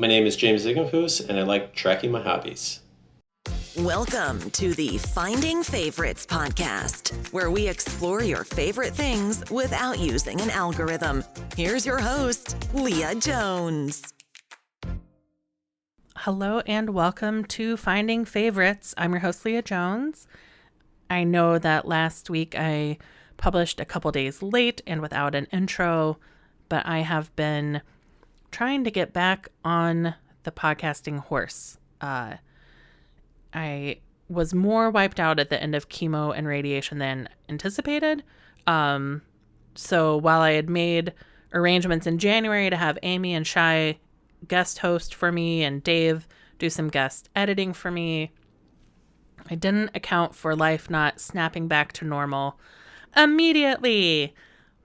My name is James Ziegenfus, and I like tracking my hobbies. Welcome to the Finding Favorites podcast, where we explore your favorite things without using an algorithm. Here's your host, Leah Jones. Hello and welcome to Finding Favorites. I'm your host, Leah Jones. I know that last week I published a couple days late and without an intro, but I have been trying to get back on the podcasting horse. I was more wiped out at the end of chemo and radiation than anticipated. So while I had made arrangements in January to have Amy and Shai guest host for me and Dave do some guest editing for me, I didn't account for life not snapping back to normal immediately.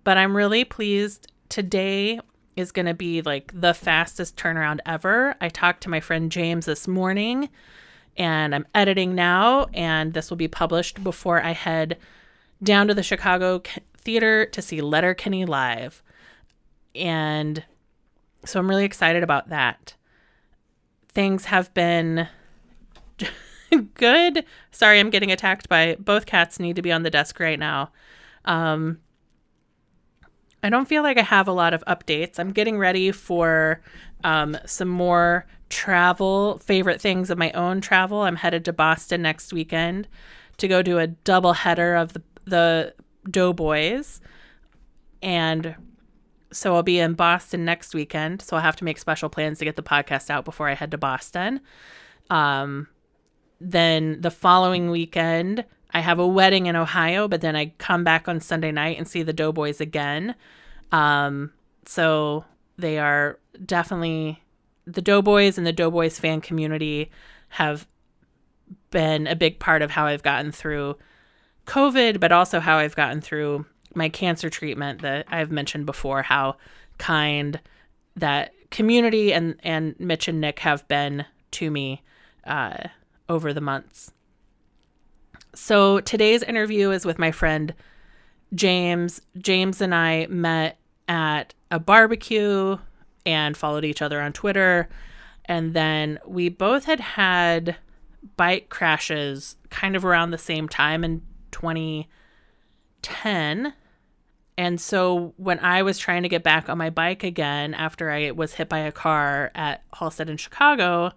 But I'm really pleased. Today is going to be like the fastest turnaround ever. I talked to my friend James this morning, and I'm editing now, and this will be published before I head down to the Chicago Theater to see Letterkenny live. And so I'm really excited about that. Things have been good. Sorry, I'm getting attacked by both cats. Need to be on the desk right now. I don't feel like I have a lot of updates. I'm getting ready for some more travel, favorite things of my own travel. I'm headed to Boston next weekend to go do a double header of the Doughboys. And so I'll be in Boston next weekend. So I'll have to make special plans to get the podcast out before I head to Boston. Then the following weekend, I have a wedding in Ohio, but then I come back on Sunday night and see the Doughboys again. So they are definitely, the Doughboys and the Doughboys fan community have been a big part of how I've gotten through COVID, but also how I've gotten through my cancer treatment that I've mentioned before, how kind that community and Mitch and Nick have been to me over the months. So today's interview is with my friend James. James and I met at a barbecue and followed each other on Twitter. And then we both had bike crashes kind of around the same time in 2010. And so when I was trying to get back on my bike again after I was hit by a car at Halstead in Chicago,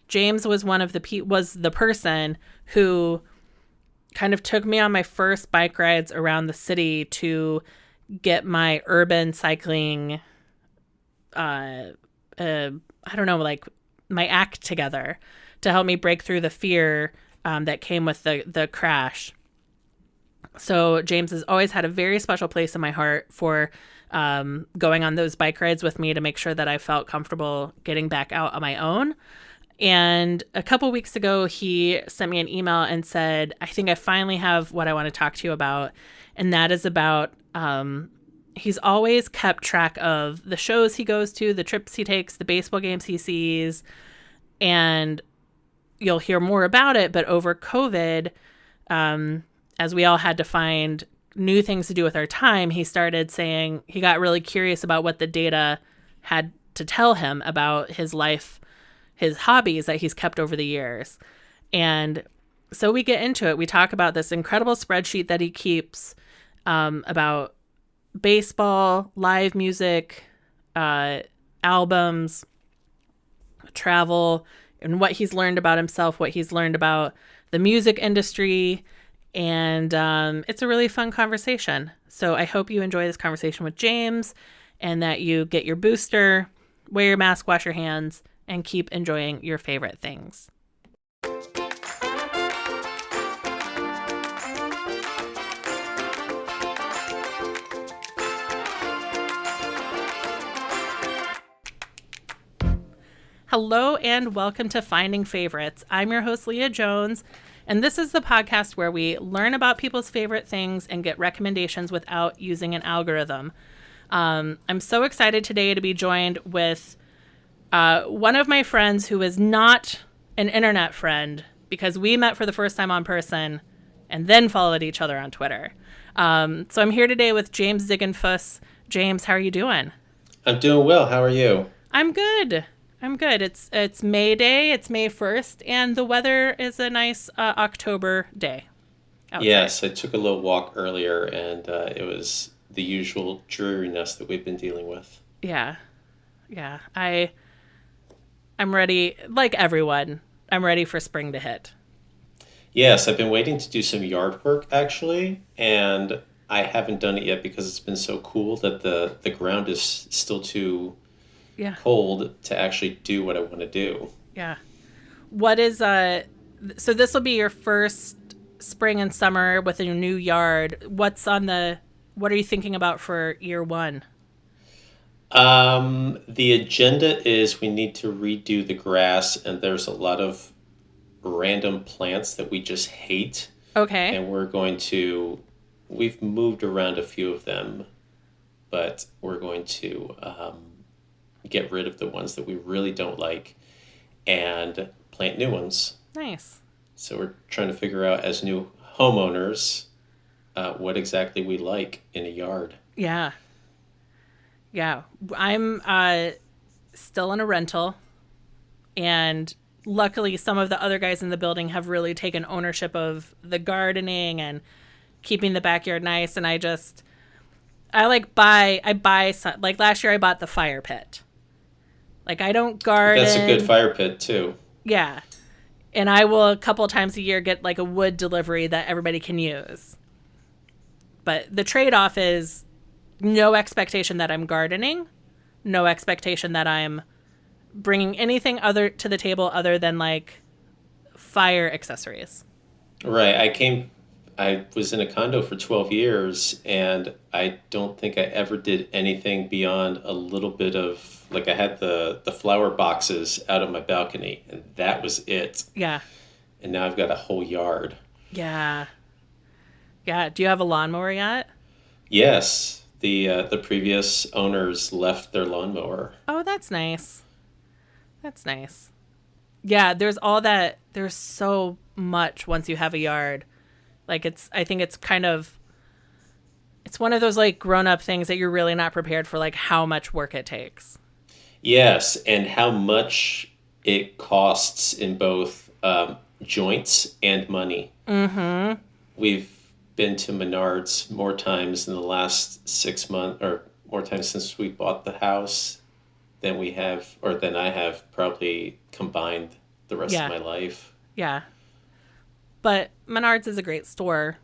James was was the person who kind of took me on my first bike rides around the city to get my urban cycling, I don't know, like my act together to help me break through the fear that came with the crash. So James has always had a very special place in my heart for going on those bike rides with me to make sure that I felt comfortable getting back out on my own. And a couple weeks ago, he sent me an email and said, I think I finally have what I want to talk to you about. And that is about, he's always kept track of the shows he goes to, the trips he takes, the baseball games he sees. And you'll hear more about it. But over COVID, as we all had to find new things to do with our time, he started saying he got really curious about what the data had to tell him about his life, his hobbies that he's kept over the years. And so we get into it. We talk about this incredible spreadsheet that he keeps about baseball, live music, albums, travel, and what he's learned about himself, what he's learned about the music industry. And it's a really fun conversation. So I hope you enjoy this conversation with James and that you get your booster, wear your mask, wash your hands, and keep enjoying your favorite things. Hello and welcome to Finding Favorites. I'm your host, Leah Jones, and this is the podcast where we learn about people's favorite things and get recommendations without using an algorithm. I'm so excited today to be joined with one of my friends who is not an internet friend because we met for the first time on person and then followed each other on Twitter. So I'm here today with James Ziegenfus. James, how are you doing? I'm doing well. How are you? I'm good. I'm good. It's May Day. It's May 1st, and the weather is a nice October day outside. Yes, I took a little walk earlier, and it was the usual dreariness that we've been dealing with. Yeah. Yeah. I'm ready, like everyone. I'm ready for spring to hit. Yes, I've been waiting to do some yard work actually, and I haven't done it yet because it's been so cool that the ground is still too Yeah. cold to actually do what I want to do. Yeah. What is so this will be your first spring and summer with a new yard. What are you thinking about for year 1? The agenda is we need to redo the grass, and there's a lot of random plants that we just hate, Okay. and we've moved around a few of them, but we're going to get rid of the ones that we really don't like and plant new ones. Nice. So we're trying to figure out as new homeowners what exactly we like in a yard. Yeah. Yeah. I'm still in a rental, and luckily some of the other guys in the building have really taken ownership of the gardening and keeping the backyard nice, and I buy some, like last year I bought the fire pit. Like I don't garden. That's a good fire pit too. Yeah. And I will a couple times a year get like a wood delivery that everybody can use. But the trade-off is no expectation that I'm gardening, no expectation that I'm bringing anything other to the table other than like fire accessories. Right. I was in a condo for 12 years, and I don't think I ever did anything beyond a little bit of, like, I had the flower boxes out on my balcony, and that was it. Yeah. And now I've got a whole yard. Yeah. Yeah. Do you have a lawnmower yet? Yes, the previous owners left their lawnmower. Oh, that's nice. That's nice. Yeah, there's so much once you have a yard. Like I think it's one of those like grown up things that you're really not prepared for, like how much work it takes. Yes, and how much it costs in both joints and money. Mm-hmm. We've been to Menards more times in the last 6 months, or more times since we bought the house than I have probably combined the rest Yeah. of my life. Yeah. But Menards is a great store.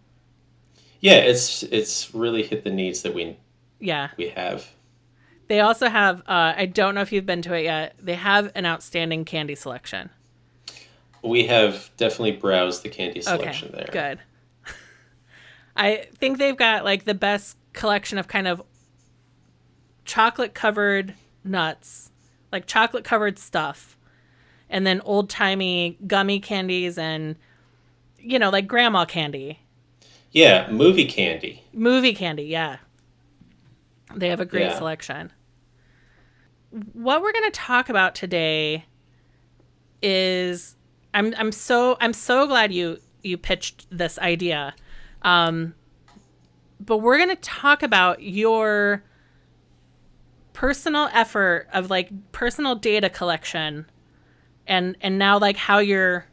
Yeah, it's really hit the needs that Yeah. we have. They also have, I don't know if you've been to it yet, they have an outstanding candy selection. We have definitely browsed the candy selection there. Good. I think they've got like the best collection of kind of chocolate covered nuts, like chocolate covered stuff, and then old timey gummy candies and, like grandma candy. Yeah, movie candy. Movie candy, yeah. They have a great selection. What we're going to talk about today is I'm so glad you pitched this idea. But we're going to talk about your personal effort of like personal data collection and now like how you're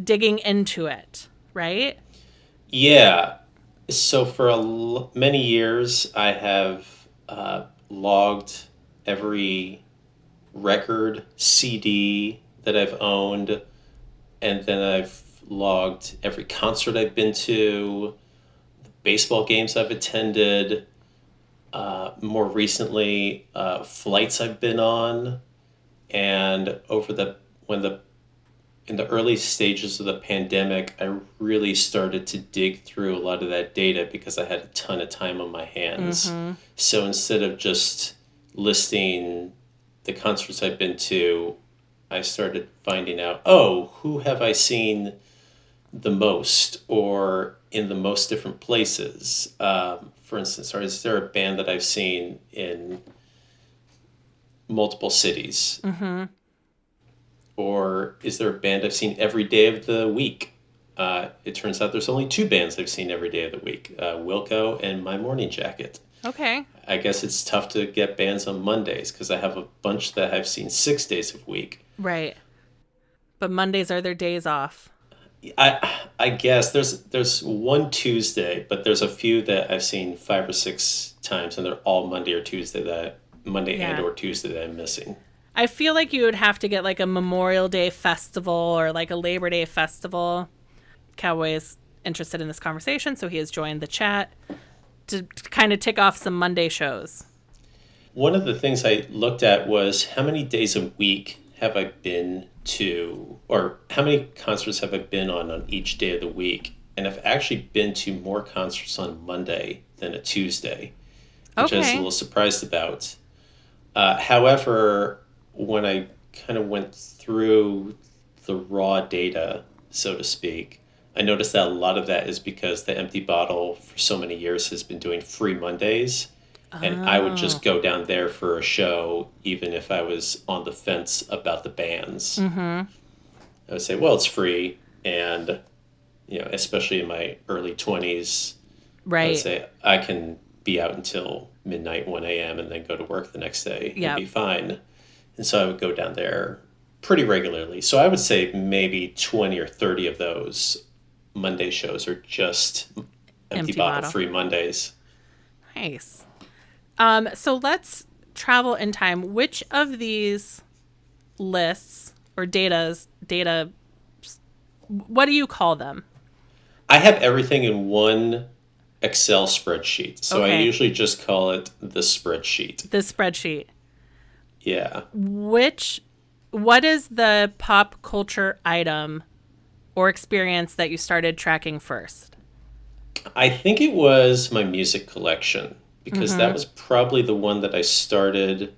digging into it, right? Yeah. So for many years, I have logged every record, CD that I've owned, and then I've logged every concert I've been to, the baseball games I've attended, more recently, flights I've been on, and in the early stages of the pandemic, I really started to dig through a lot of that data because I had a ton of time on my hands. Mm-hmm. So instead of just listing the concerts I've been to, I started finding out, who have I seen the most or in the most different places? For instance, or is there a band that I've seen in multiple cities? Mm-hmm. Or is there a band I've seen every day of the week? It turns out there's only 2 bands I've seen every day of the week, Wilco and My Morning Jacket. Okay. I guess it's tough to get bands on Mondays because I have a bunch that I've seen 6 days a week. Right. But Mondays are their days off. I guess there's one Tuesday, but there's a few that I've seen 5 or 6 times, and they're all Monday and Yeah. or Tuesday that I'm missing. I feel like you would have to get like a Memorial Day festival or like a Labor Day festival. Cowboy is interested in this conversation, so he has joined the chat to kind of tick off some Monday shows. One of the things I looked at was how many days a week have I been to, or how many concerts have I been on each day of the week? And I've actually been to more concerts on Monday than a Tuesday, which I was a Okay. little surprised about. However, when I kind of went through the raw data, so to speak, I noticed that a lot of that is because the Empty Bottle for so many years has been doing free Mondays. And I would just go down there for a show, even if I was on the fence about the bands. I would say, well, it's free. And, especially in my early 20s, I would Right. say I can be out until midnight, 1 a.m., and then go to work the next day and Yep. be fine. And so I would go down there pretty regularly. So I would say maybe 20 or 30 of those Monday shows are just Empty Bottle free Mondays. Nice. So let's travel in time. Which of these lists or data, what do you call them? I have everything in one Excel spreadsheet. So I Okay. usually just call it the spreadsheet. The spreadsheet. Yeah. What is the pop culture item or experience that you started tracking first? I think it was my music collection because that was probably the one that I started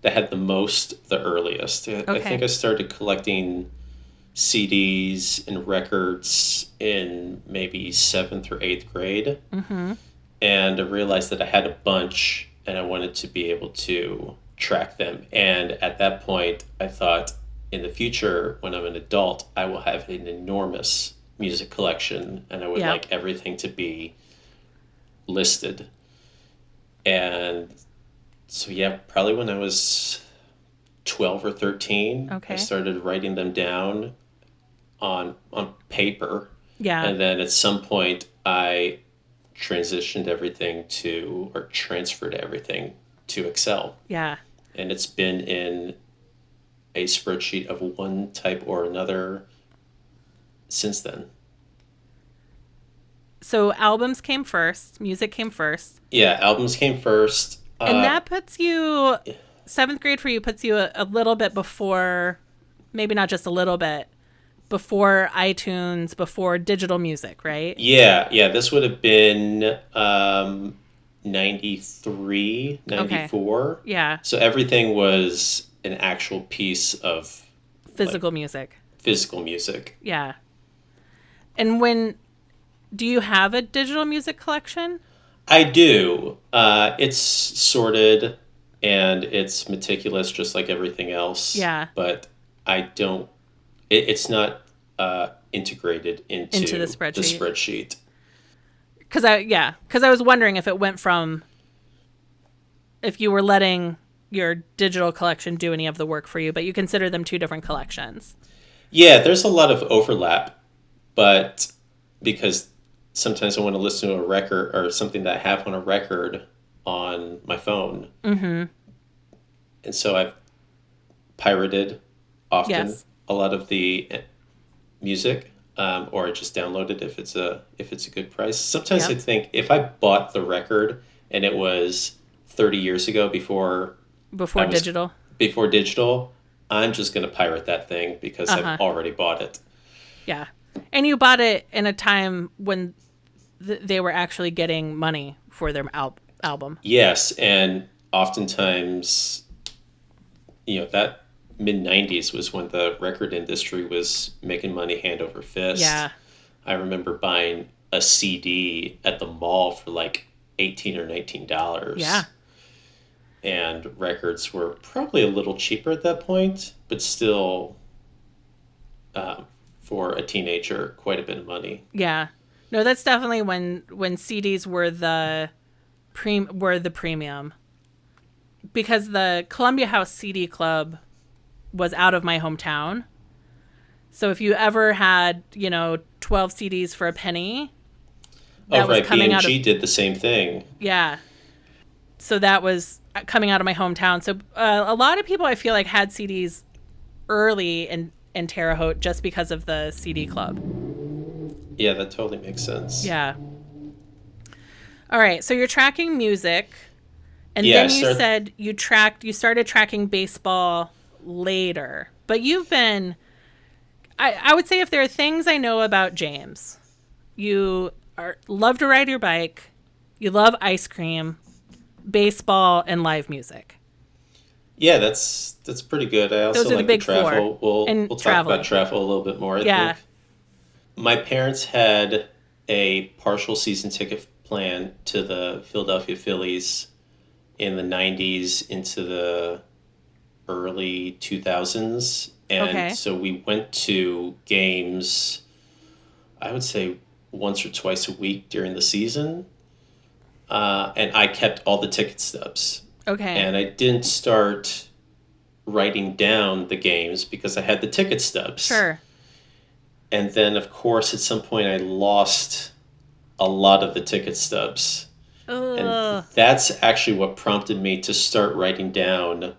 that had the most, the earliest. I think I started collecting CDs and records in maybe 7th or 8th grade. And I realized that I had a bunch and I wanted to be able to track them. And at that point, I thought in the future, when I'm an adult, I will have an enormous music collection and I would Yep. like everything to be listed. And so, yeah, probably when I was 12 or 13, Okay. I started writing them down on paper. Yeah. And then at some point, I transferred everything to Excel. Yeah. And it's been in a spreadsheet of one type or another since then. So albums came first, music came first. Yeah, albums came first. And that puts you, 7th grade for you puts you a little bit before, maybe not just a little bit, before iTunes, before digital music, right? Yeah, this would have been 93, 94. Yeah. So everything was an actual piece of Physical music. physical music. Yeah. And do you have a digital music collection? I do. It's sorted and it's meticulous just like everything else. Yeah. But I don't, it's not integrated into the spreadsheet. Because I was wondering if it went from, if you were letting your digital collection do any of the work for you, but you consider them two different collections. Yeah, there's a lot of overlap, but because sometimes I want to listen to a record or something that I have on a record on my phone. Mm-hmm. And so I've pirated often a lot of the music, or I just download it if it's a good price. Sometimes I think if I bought the record and it was 30 years ago before digital, I'm just going to pirate that thing because I've already bought it. Yeah. And you bought it in a time when they were actually getting money for their album. Yes, and oftentimes, that mid-90s was when the record industry was making money hand over fist. Yeah. I remember buying a CD at the mall for like $18 or $19. Yeah. And records were probably a little cheaper at that point, but still, for a teenager, quite a bit of money. Yeah. No, that's definitely when CDs were the were the premium, because the Columbia House CD Club was out of my hometown. So if you ever had, 12 CDs for a penny, that was coming out of... BMG did the same thing. Yeah. So that was coming out of my hometown. So a lot of people, I feel like, had CDs early in Terre Haute just because of the CD Club. Yeah, that totally makes sense. Yeah. All right. So you're tracking music. And then you said you started tracking baseball later. But you've been... I would say if there are things I know about James, you love to ride your bike, you love ice cream, baseball, and live music. Yeah, that's pretty good. I also like to travel. We'll talk about travel a little bit more, I think. My parents had a partial season ticket plan to the Philadelphia Phillies in the 90s into the early 2000s. And so we went to games, I would say once or twice a week during the season. And I kept all the ticket stubs. Okay. And I didn't start writing down the games because I had the ticket stubs. Sure. And then, of course, at some point I lost a lot of the ticket stubs. Ugh. And that's actually what prompted me to start writing down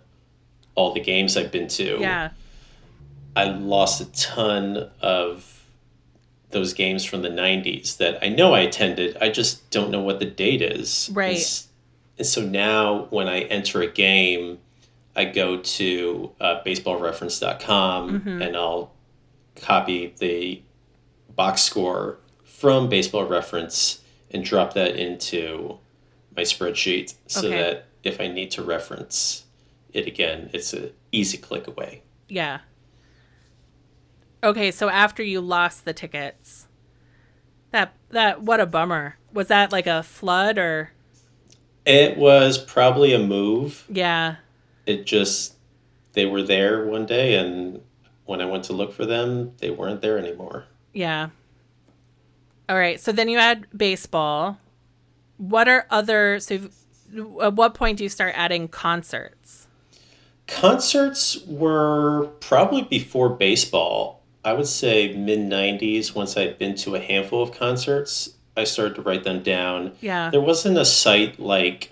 all the games I've been to. Yeah. I lost a ton of those games from the 90s that I know I attended. I just don't know what the date is. Right. And so now when I enter a game, I go to baseballreference.com and I'll copy the box score from Baseball Reference and drop that into my spreadsheet so that if I need to reference it again, it's an easy click away. Yeah. Okay, so after you lost the tickets, that what a bummer. Was that like a flood or? It was probably a move. Yeah. They were there one day, and when I went to look for them, they weren't there anymore. Yeah. All right, so then you had baseball. What are other, so at what point do you start adding concerts? Concerts were probably before baseball. I would say mid-90s, once I'd been to a handful of concerts, I started to write them down. Yeah. There wasn't a site like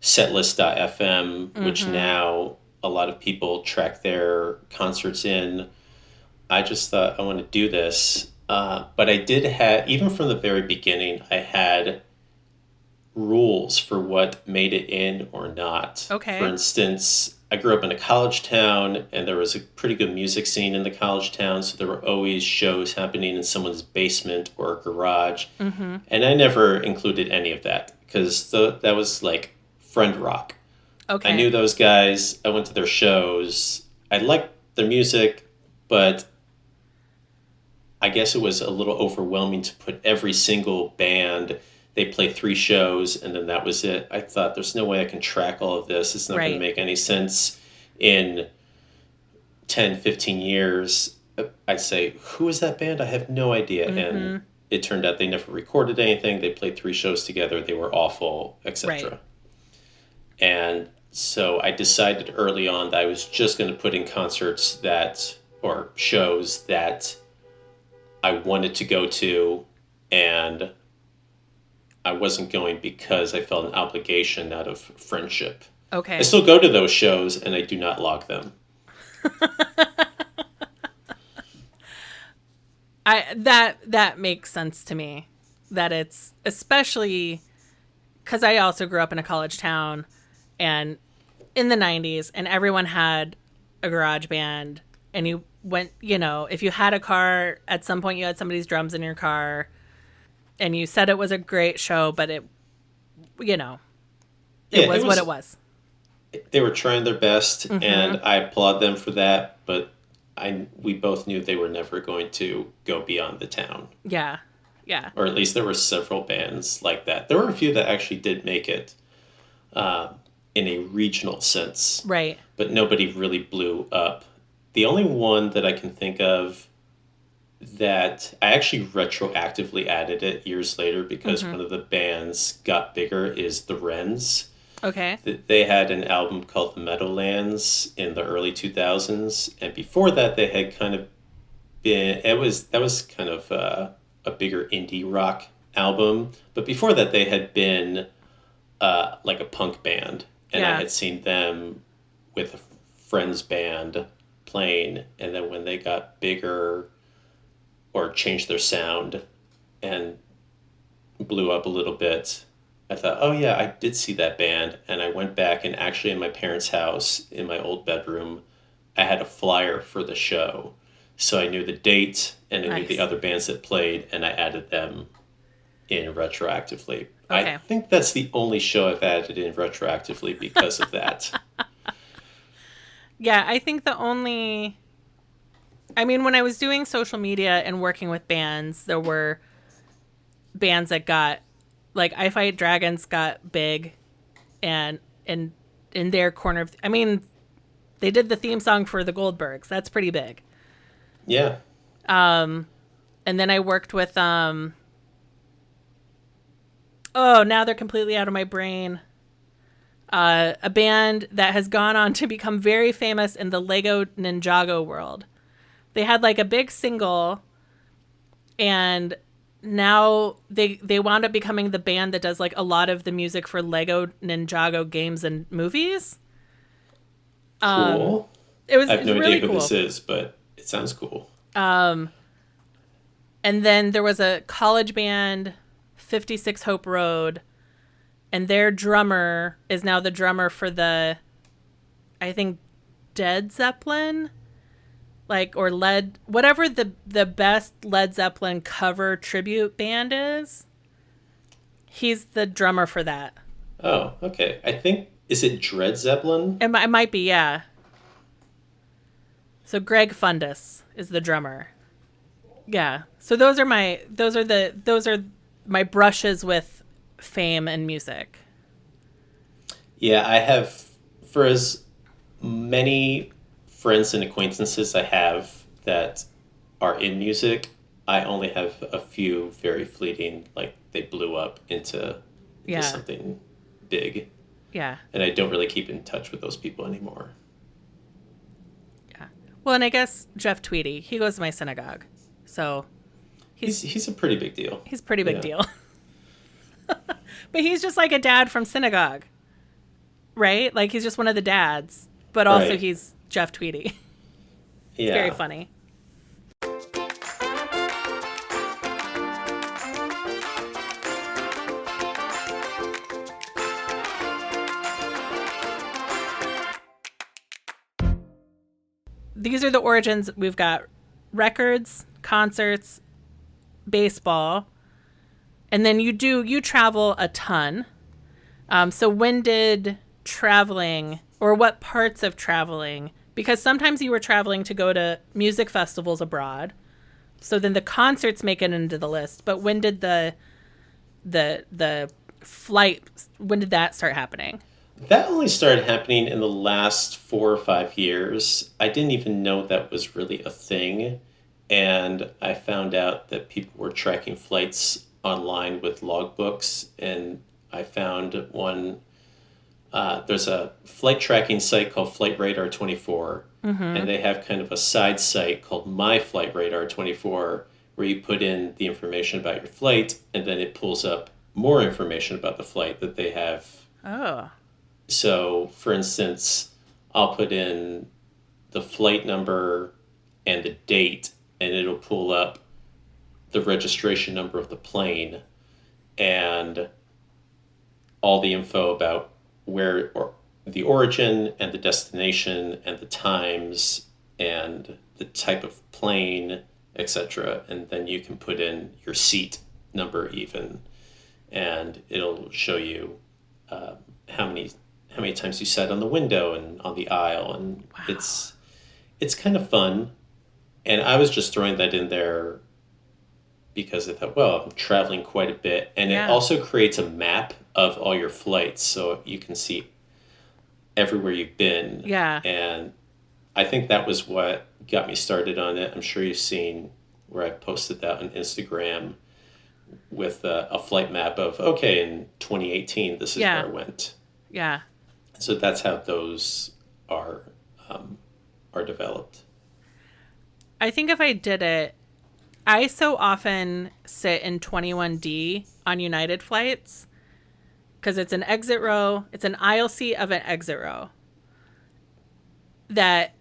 setlist.fm, which now a lot of people track their concerts in. I just thought, I want to do this. But I did have, even from the very beginning, I had rules for what made it in or not. Okay. For instance, I grew up in a college town, and there was a pretty good music scene in the college town, so there were always shows happening in someone's basement or garage. Mm-hmm. And I never included any of that, because that was like friend rock. Okay. I knew those guys. I went to their shows. I liked their music, but I guess it was a little overwhelming to put every single band. They play 3 shows, and then that was it. I thought, there's no way I can track all of this. It's not going to make any sense in 10, 15 years. I'd say, who is that band? I have no idea. Mm-hmm. And it turned out they never recorded anything. They played 3 shows together. They were awful, etc. Right. And so I decided early on that I was just going to put in concerts or shows that I wanted to go to, and I wasn't going because I felt an obligation out of friendship. Okay. I still go to those shows, and I do not log them. That makes sense to me. That it's, especially because I also grew up in a college town, and in the 90s, and everyone had a garage band, and you went, if you had a car, at some point you had somebody's drums in your car. And you said it was a great show, but it was what it was. They were trying their best, and I applaud them for that. But we both knew they were never going to go beyond the town. Yeah, yeah. Or at least there were several bands like that. There were a few that actually did make it in a regional sense. Right. But nobody really blew up. The only one that I can think of that I actually retroactively added it years later because Mm-hmm. one of the bands got bigger is the Wrens. Okay. They had an album called The Meadowlands in the early 2000s, and before that they had kind of been that was kind of a bigger indie rock album, but before that they had been like a punk band, and I Yeah. had seen them with a friend's band playing, and then when they got bigger or changed their sound and blew up a little bit, I thought, oh yeah, I did see that band. And I went back and actually in my parents' house, in my old bedroom, I had a flyer for the show. So I knew the date and I knew the Nice. other bands that played and I added them in retroactively. I Okay. think that's the only show I've added in retroactively because of that. Yeah, I think when I was doing social media and working with bands, there were bands that got, like, I Fight Dragons got big, and in their corner of, they did the theme song for the Goldbergs. That's pretty big. Yeah. And then I worked with oh, now they're completely out of my brain. A band that has gone on to become very famous in the Lego Ninjago world. They had like a big single, and now they wound up becoming the band that does like a lot of the music for Lego Ninjago games and movies. Cool. It was I have no really idea who cool. this is, but it sounds cool. And then there was a college band, 56 Hope Road, and their drummer is now the drummer for I think, Led Zeppelin, like, or whatever the best Led Zeppelin cover tribute band is. He's the drummer for that. Oh, okay. I think, is it Dred Zeppelin? It might be, yeah. So Greg Fundus is the drummer. Yeah. So those are my brushes with fame and music. Yeah, I have, for as many friends and acquaintances I have that are in music, I only have a few very fleeting, like they blew up into Yeah. something big. Yeah. And I don't really keep in touch with those people anymore. Yeah. Well, and I guess Jeff Tweedy, he goes to my synagogue. So He's a pretty big deal. he's a pretty big Yeah. deal. But he's just like a dad from synagogue. Right? Like he's just one of the dads. But also Right. he's Jeff Tweedy. Yeah. Very funny. These are the origins. We've got records, concerts, baseball, and then you travel a ton. So when did traveling, or what parts of traveling, because sometimes you were traveling to go to music festivals abroad, so then the concerts make it into the list, but when did the flight, when did that start happening? That only started happening in the last 4 or 5 years. I didn't even know that was really a thing. And I found out that people were tracking flights online with logbooks. And I found one, there's a flight tracking site called Flight Radar 24. And they have kind of a side site called My Flight Radar 24, where you put in the information about your flight, and then it pulls up more information about the flight that they have. Oh. So, for instance, I'll put in the flight number and the date, and it'll pull up the registration number of the plane and all the info about where, or the origin and the destination and the times and the type of plane, etc. And then you can put in your seat number even, and it'll show you how many times you sat on the window and on the aisle, and it's kind of fun. And I was just throwing that in there because I thought, well, I'm traveling quite a bit, and Yeah. it also creates a map of all your flights, so you can see everywhere you've been. Yeah. And I think that was what got me started on it. I'm sure you've seen where I posted that on Instagram with a flight map of, okay, in 2018, this is where I went. Yeah. So that's how those are developed. I think if I did it, I so often sit in 21D on United flights because it's an exit row. It's an aisle seat of an exit row that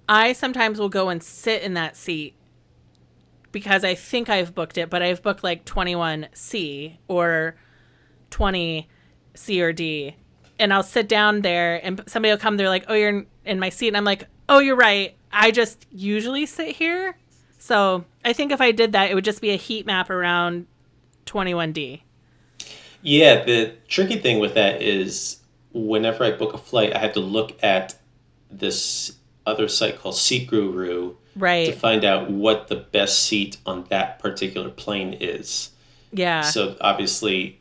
I sometimes will go and sit in that seat because I think I've booked it, but I've booked like 21C or 20C or D. And I'll sit down there and somebody will come. They're like, oh, you're in my seat. And I'm like, oh, you're right. I just usually sit here. So I think if I did that, it would just be a heat map around 21D. Yeah, the tricky thing with that is whenever I book a flight, I have to look at this other site called Seat Guru to find out what the best seat on that particular plane is. Yeah. So obviously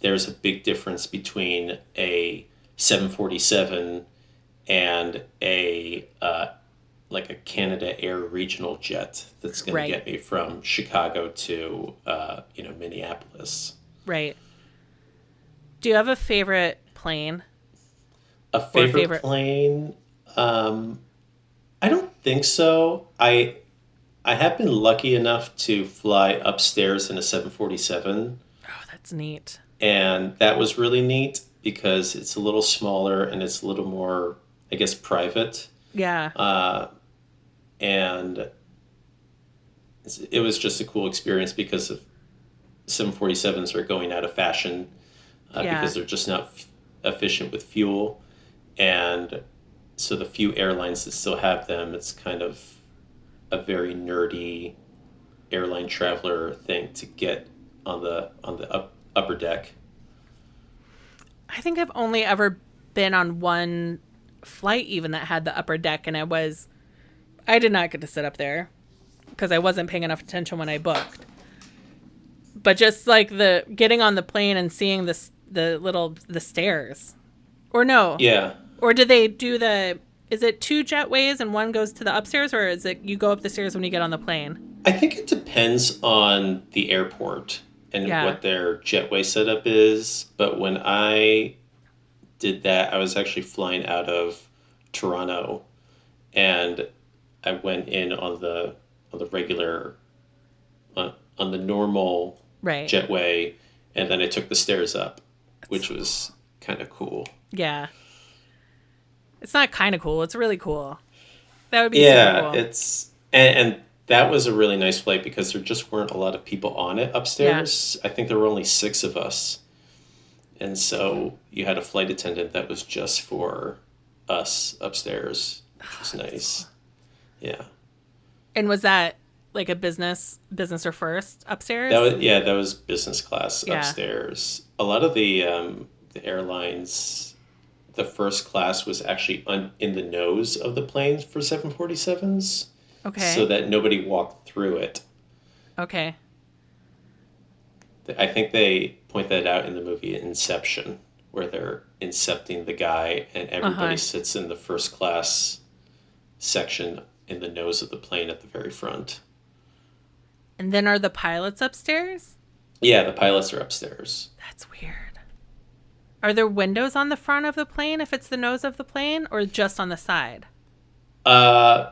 there's a big difference between a 747 and a like a Canada Air regional jet that's going to get me from Chicago to Minneapolis. Right. Do you have a favorite plane? A favorite plane? I don't think so. I have been lucky enough to fly upstairs in a 747. Oh, that's neat. And that was really neat because it's a little smaller and it's a little more, I guess, private. Yeah. And it was just a cool experience because of 747s are going out of fashion because they're just not efficient with fuel. And so the few airlines that still have them, it's kind of a very nerdy airline traveler thing to get on the upper deck. I think I've only ever been on one flight even that had the upper deck, and I did not get to sit up there because I wasn't paying enough attention when I booked. But just like the getting on the plane and seeing the stairs. Or no. Yeah. Or do they do is it 2 jetways and one goes to the upstairs, or is it you go up the stairs when you get on the plane? I think it depends on the airport and what their jetway setup is. But when I did that, I was actually flying out of Toronto, and I went in on the regular, on the normal jetway, and then I took the stairs up, which was kind of cool. Yeah. It's not kind of cool. It's really cool. That would be super cool. It's and that was a really nice flight because there just weren't a lot of people on it upstairs. Yeah. I think there were only 6 of us. And so you had a flight attendant that was just for us upstairs, which was nice. Yeah. And was that like a business or first upstairs? That was business class upstairs. A lot of the airlines, the first class was actually in the nose of the plane for 747s. Okay. So that nobody walked through it. Okay. I think they point that out in the movie Inception, where they're incepting the guy and everybody sits in the first class section in the nose of the plane at the very front. And then are the pilots upstairs? Yeah, the pilots are upstairs. That's weird. Are there windows on the front of the plane if it's the nose of the plane, or just on the side?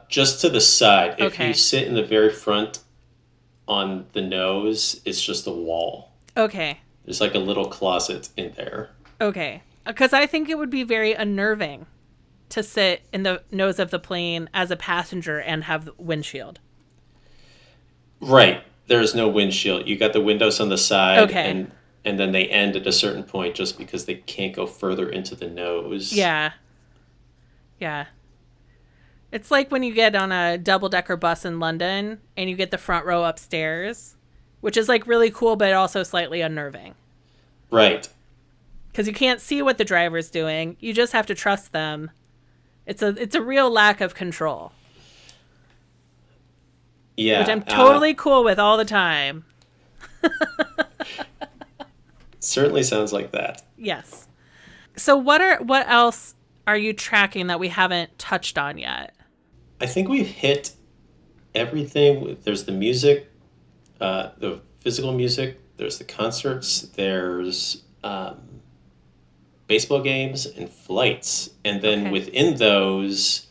Just to the side. Okay. If you sit in the very front on the nose, it's just a wall. Okay. There's like a little closet in there. Okay. Because I think it would be very unnerving to sit in the nose of the plane as a passenger and have the windshield. Right. There's no windshield. You got the windows on the side. Okay. And then they end at a certain point just because they can't go further into the nose. Yeah. Yeah. It's like when you get on a double-decker bus in London and you get the front row upstairs, which is like really cool, but also slightly unnerving. Right. Because you can't see what the driver's doing. You just have to trust them. It's a real lack of control. Yeah. Which I'm totally cool with all the time. Certainly sounds like that. Yes. So what else are you tracking that we haven't touched on yet? I think we've hit everything. There's the music, the physical music. There's the concerts. There's baseball games and flights, and then Okay. within those,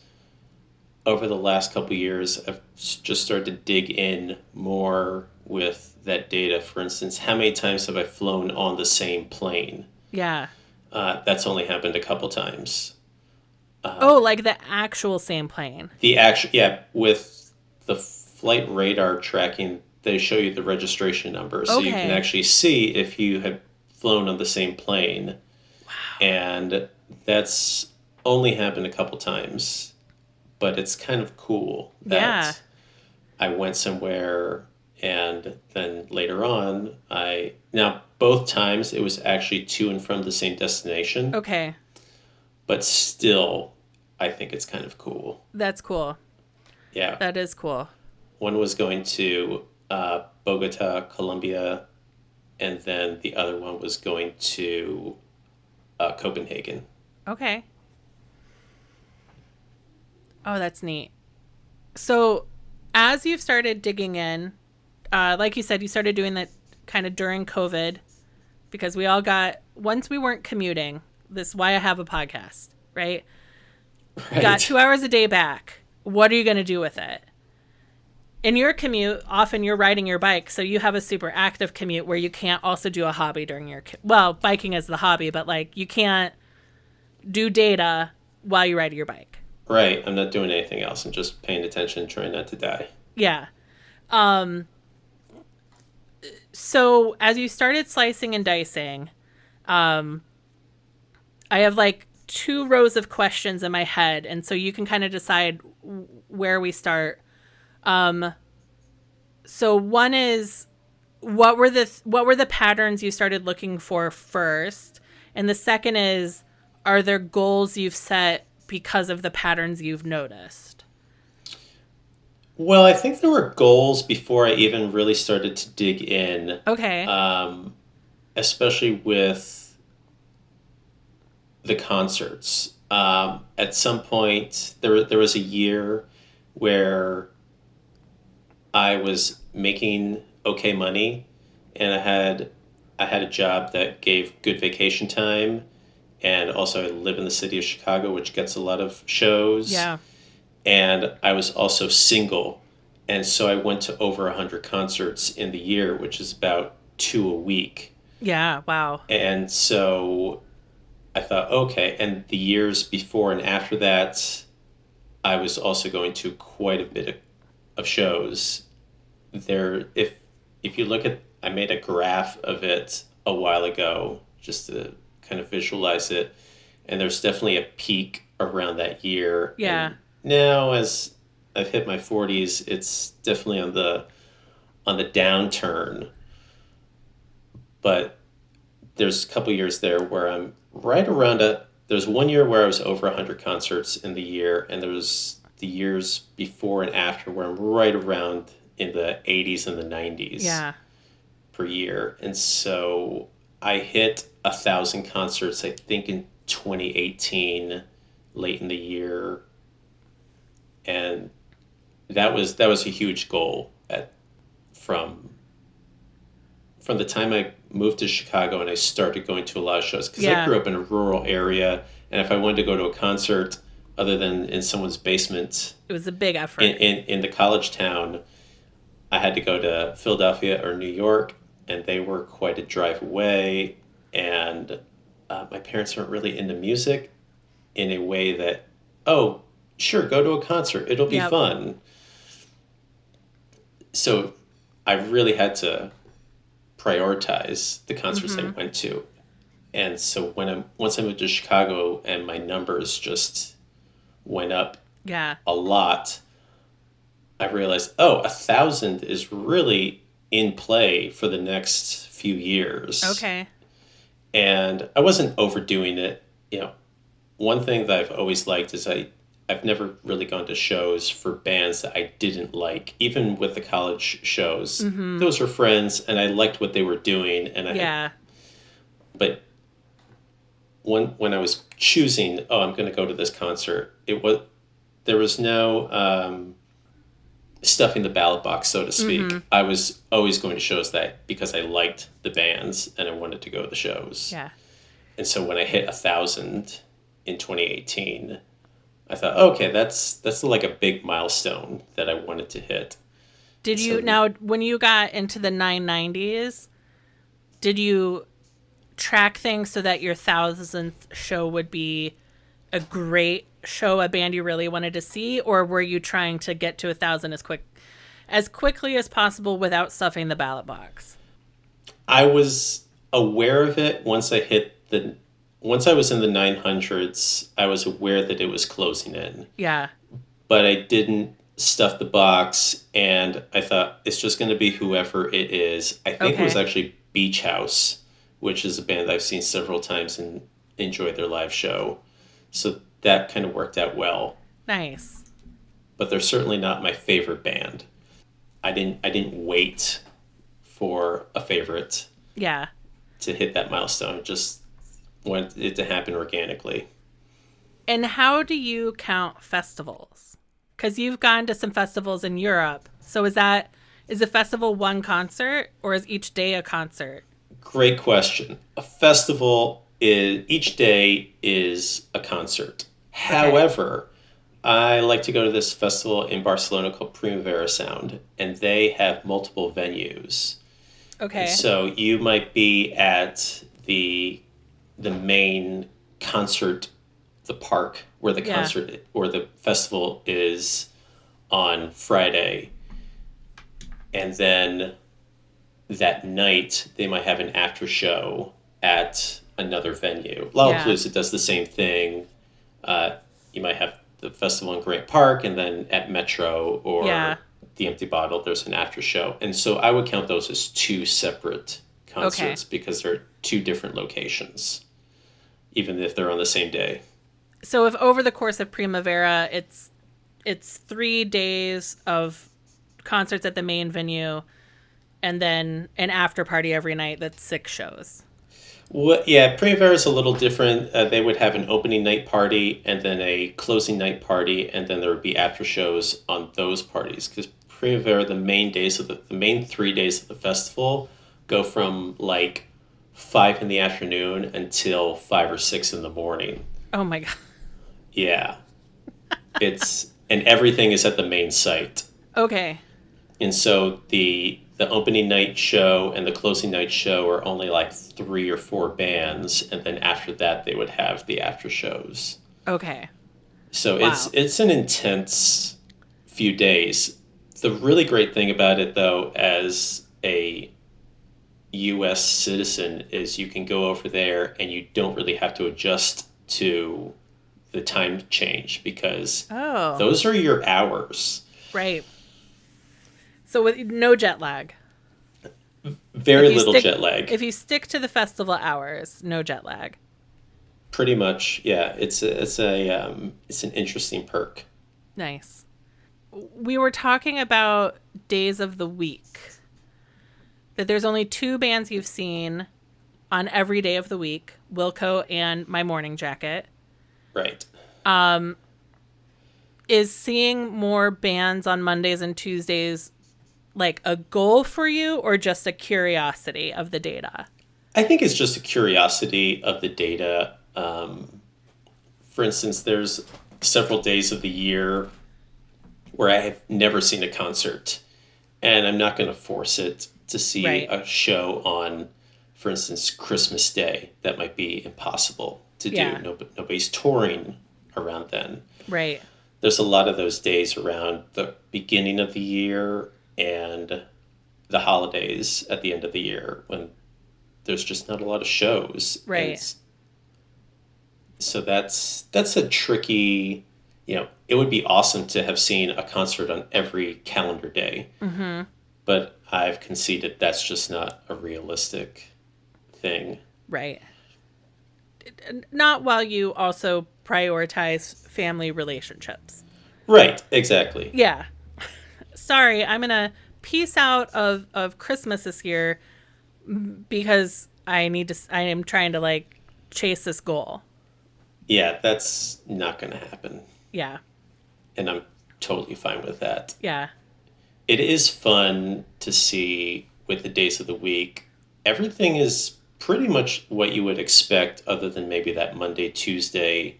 over the last couple of years, I've just started to dig in more with that data. For instance, how many times have I flown on the same plane? Yeah. That's only happened a couple times. Oh, like the actual same plane. The actual, yeah, with the flight radar tracking, they show you the registration number, so you can Okay. actually see if you have flown on the same plane. And that's only happened a couple times, but it's kind of cool Yeah. that I went somewhere and then later on now both times it was actually to and from the same destination, Okay. but still I think it's kind of cool. That's cool. Yeah. That is cool. One was going to Bogota, Colombia, and then the other one was going to Copenhagen. Okay. Oh, that's neat. So, as you've started digging in, like you said, you started doing that kind of during COVID because we all got, once we weren't commuting, this is why I have a podcast, right? Right. Got 2 hours a day back. What are you going to do with it? In your commute, often you're riding your bike, so you have a super active commute where you can't also do a hobby during your, well, biking is the hobby, but like you can't do data while you ride your bike. Right. I'm not doing anything else. I'm just paying attention, trying not to die. Yeah. So as you started slicing and dicing, I have like 2 rows of questions in my head, and so you can kind of decide where we start. So one is what were the patterns you started looking for first? And the second is, are there goals you've set because of the patterns you've noticed? Well, I think there were goals before I even really started to dig in, Okay. especially with the concerts. At some point, there was a year where I was making okay money, and I had a job that gave good vacation time, and also I live in the city of Chicago, which gets a lot of shows. Yeah. And I was also single, and so I went to over 100 concerts in the year, which is about 2 a week. Yeah. Wow. And so I thought, okay. And the years before and after that, I was also going to quite a bit of shows. If you look at, I made a graph of it a while ago just to kind of visualize it, and there's definitely a peak around that year. Yeah. And now, as I've hit my 40s, it's definitely on the downturn. But there's a couple years there where I'm right around there's one year where I was over 100 concerts in the year, and there's the years before and after where I'm right around in the 80s and the 90s Yeah. per year. And so I hit 1,000 concerts, I think, in 2018, late in the year. And that was a huge goal from the time I moved to Chicago and I started going to a lot of shows, because I grew up in a rural area, and if I wanted to go to a concert other than in someone's basement, It was a big effort. in the college town, I had to go to Philadelphia or New York, and they were quite a drive away, and my parents weren't really into music in a way that, oh, sure, go to a concert, it'll be fun. So I really had to prioritize the concerts I went to. And so once I moved to Chicago and my numbers just went up a lot, I realized, 1,000 is really in play for the next few years. Okay. And I wasn't overdoing it. One thing that I've always liked is I've never really gone to shows for bands that I didn't like, even with the college shows. Mm-hmm. Those were friends, and I liked what they were doing. And but when I was choosing, I'm going to go to this concert, there was no stuffing the ballot box, so to speak. I was always going to shows that because I liked the bands and I wanted to go to the shows. Yeah. And so when I hit 1,000 in 2018, I thought, okay, that's like a big milestone that I wanted to hit. Did you, now, when you got into the 990s, did you track things so that your 1,000th show would be a great show, a band you really wanted to see, or were you trying to get to 1,000 as quickly as possible without stuffing the ballot box? I was aware of it once I was in the 900s. I was aware that it was closing in. Yeah. But I didn't stuff the box, and I thought it's just going to be whoever it is. I think it was actually Beach House, which is a band I've seen several times and enjoyed their live show. So that kind of worked out well. Nice. But they're certainly not my favorite band. I didn't wait for a favorite. Yeah. To hit that milestone. Just wanted it to happen organically. And how do you count festivals? Because you've gone to some festivals in Europe. So is a festival one concert, or is each day a concert? Great question. A festival is, each day is a concert. Okay. However, I like to go to this festival in Barcelona called Primavera Sound, and they have multiple venues. Okay. And so you might be at the main concert, the park where the concert or the festival is on Friday, and then that night they might have an after show at another venue. Lollapalooza does the same thing. You might have the festival in Grant Park, and then at Metro or the Empty Bottle, there's an after show. And so I would count those as two separate concerts because they're two different locations, even if they're on the same day. So if over the course of Primavera, it's 3 days of concerts at the main venue, and then an after party every night, that's 6 shows. Well, yeah, Primavera is a little different. They would have an opening night party and then a closing night party, and then there would be after shows on those parties. Because Primavera, the main 3 days of the festival go from like 5 in the afternoon until 5 or 6 in the morning. Oh my God. Yeah. And everything is at the main site. Okay. And so the opening night show and the closing night show are only like 3 or 4 bands, and then after that they would have the after shows. Okay. So it's an intense few days. The really great thing about it, though, as a U.S. citizen, is you can go over there and you don't really have to adjust to the time change because those are your hours. Right. So with no jet lag. Very little jet lag. If you stick to the festival hours, no jet lag. Pretty much, yeah. It's an interesting perk. Nice. We were talking about days of the week. That there's only 2 bands you've seen on every day of the week, Wilco and My Morning Jacket. Right. Is seeing more bands on Mondays and Tuesdays like a goal for you, or just a curiosity of the data? I think it's just a curiosity of the data. For instance, there's several days of the year where I have never seen a concert, and I'm not going to force it to see a show on, for instance, Christmas Day. That might be impossible to do. Nobody's touring around then. Right. There's a lot of those days around the beginning of the year and the holidays at the end of the year when there's just not a lot of shows. Right. And so that's a tricky, it would be awesome to have seen a concert on every calendar day. Mm-hmm. But I've conceded that's just not a realistic thing. Right. Not while you also prioritize family relationships. Right, exactly. Yeah. Sorry, I'm going to piece out of Christmas this year because I am trying to chase this goal. Yeah, that's not going to happen. Yeah. And I'm totally fine with that. Yeah. it is fun to see with the days of the week. Everything is pretty much what you would expect, other than maybe that Monday, Tuesday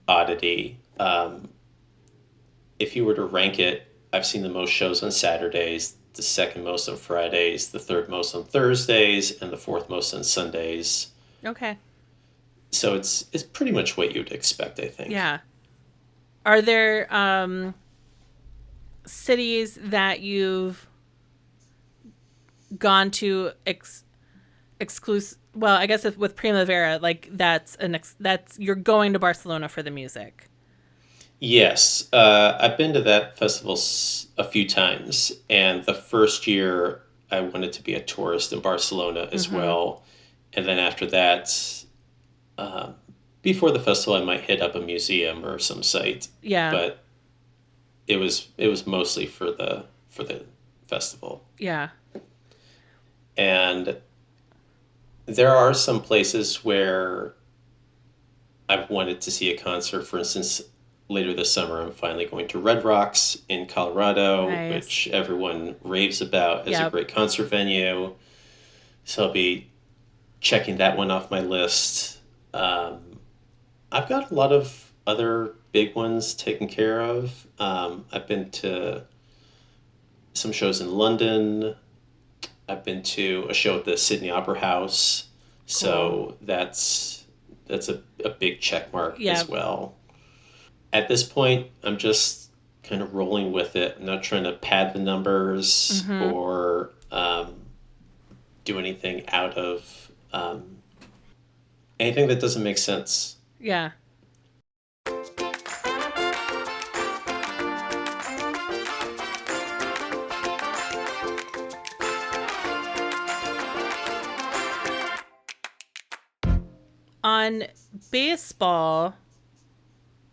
oddity. If you were to rank it, I've seen the most shows on Saturdays, the second most on Fridays, the third most on Thursdays, and the fourth most on Sundays. Okay. So it's pretty much what you'd expect, I think. Yeah. Are there cities that you've gone to exclusive? Well, I guess with Primavera, like that's you're going to Barcelona for the music. Yes, I've been to that festival a few times, and the first year I wanted to be a tourist in Barcelona as well, and then after that, um, before the festival, I might hit up a museum or some site. Yeah. But it was mostly for the festival, Yeah. and there are some places where I've wanted to see a concert. For instance, later this summer, I'm finally going to Red Rocks in Colorado, Nice. which everyone raves about as a Yep. great concert venue. So I'll be checking that one off my list. I've got a lot of other big ones taken care of. I've been to some shows in London. I've been to a show at the Sydney Opera House. So that's a big check mark Yeah. as well. At this point, I'm just kind of rolling with it. I'm not trying to pad the numbers or do anything out of anything that doesn't make sense. Yeah. On baseball,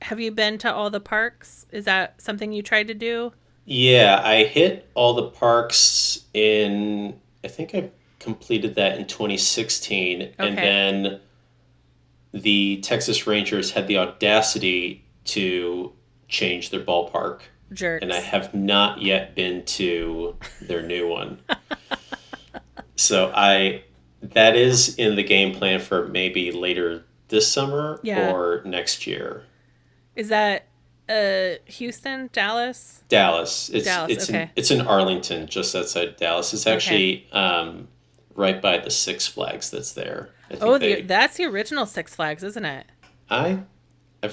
have you been to all the parks? Is that something you tried to do? Yeah, I hit all the parks I think I completed that in 2016. And Okay. then the Texas Rangers had the audacity to change their ballpark. Jerks. And I have not yet been to their new one. So that is in the game plan for maybe later this summer Yeah. or next year. Is that Houston, Dallas? Dallas. It's Dallas, it's okay. it's in Arlington, just outside Dallas. It's actually right by the Six Flags that's there. I think Oh, that's the original Six Flags, isn't it? I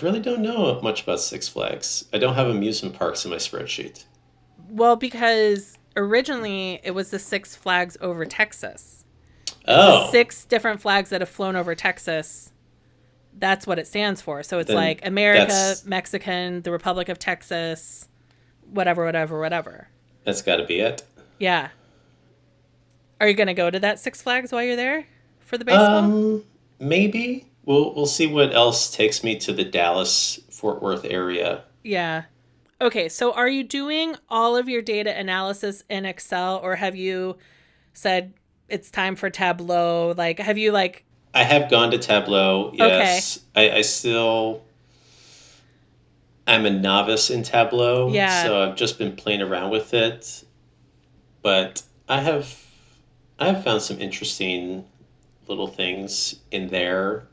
really don't know much about Six Flags. I don't have amusement parks in my spreadsheet. Well, because originally it was the Six Flags over Texas. Oh, 6 different flags that have flown over Texas. That's what it stands for. So it's Then like America, that's- Mexican, the Republic of Texas, whatever, whatever, whatever. that's got to be it. Yeah. Are you going to go to that Six Flags while you're there for the baseball? Maybe we'll see what else takes me to the Dallas Fort Worth area. Yeah. Okay, so are you doing all of your data analysis in Excel, or have you said it's time for Tableau? Like, have you like, I have gone to Tableau. Yes, I still. I'm a novice in Tableau, Yeah. so I've just been playing around with it. But I have found some interesting little things in there.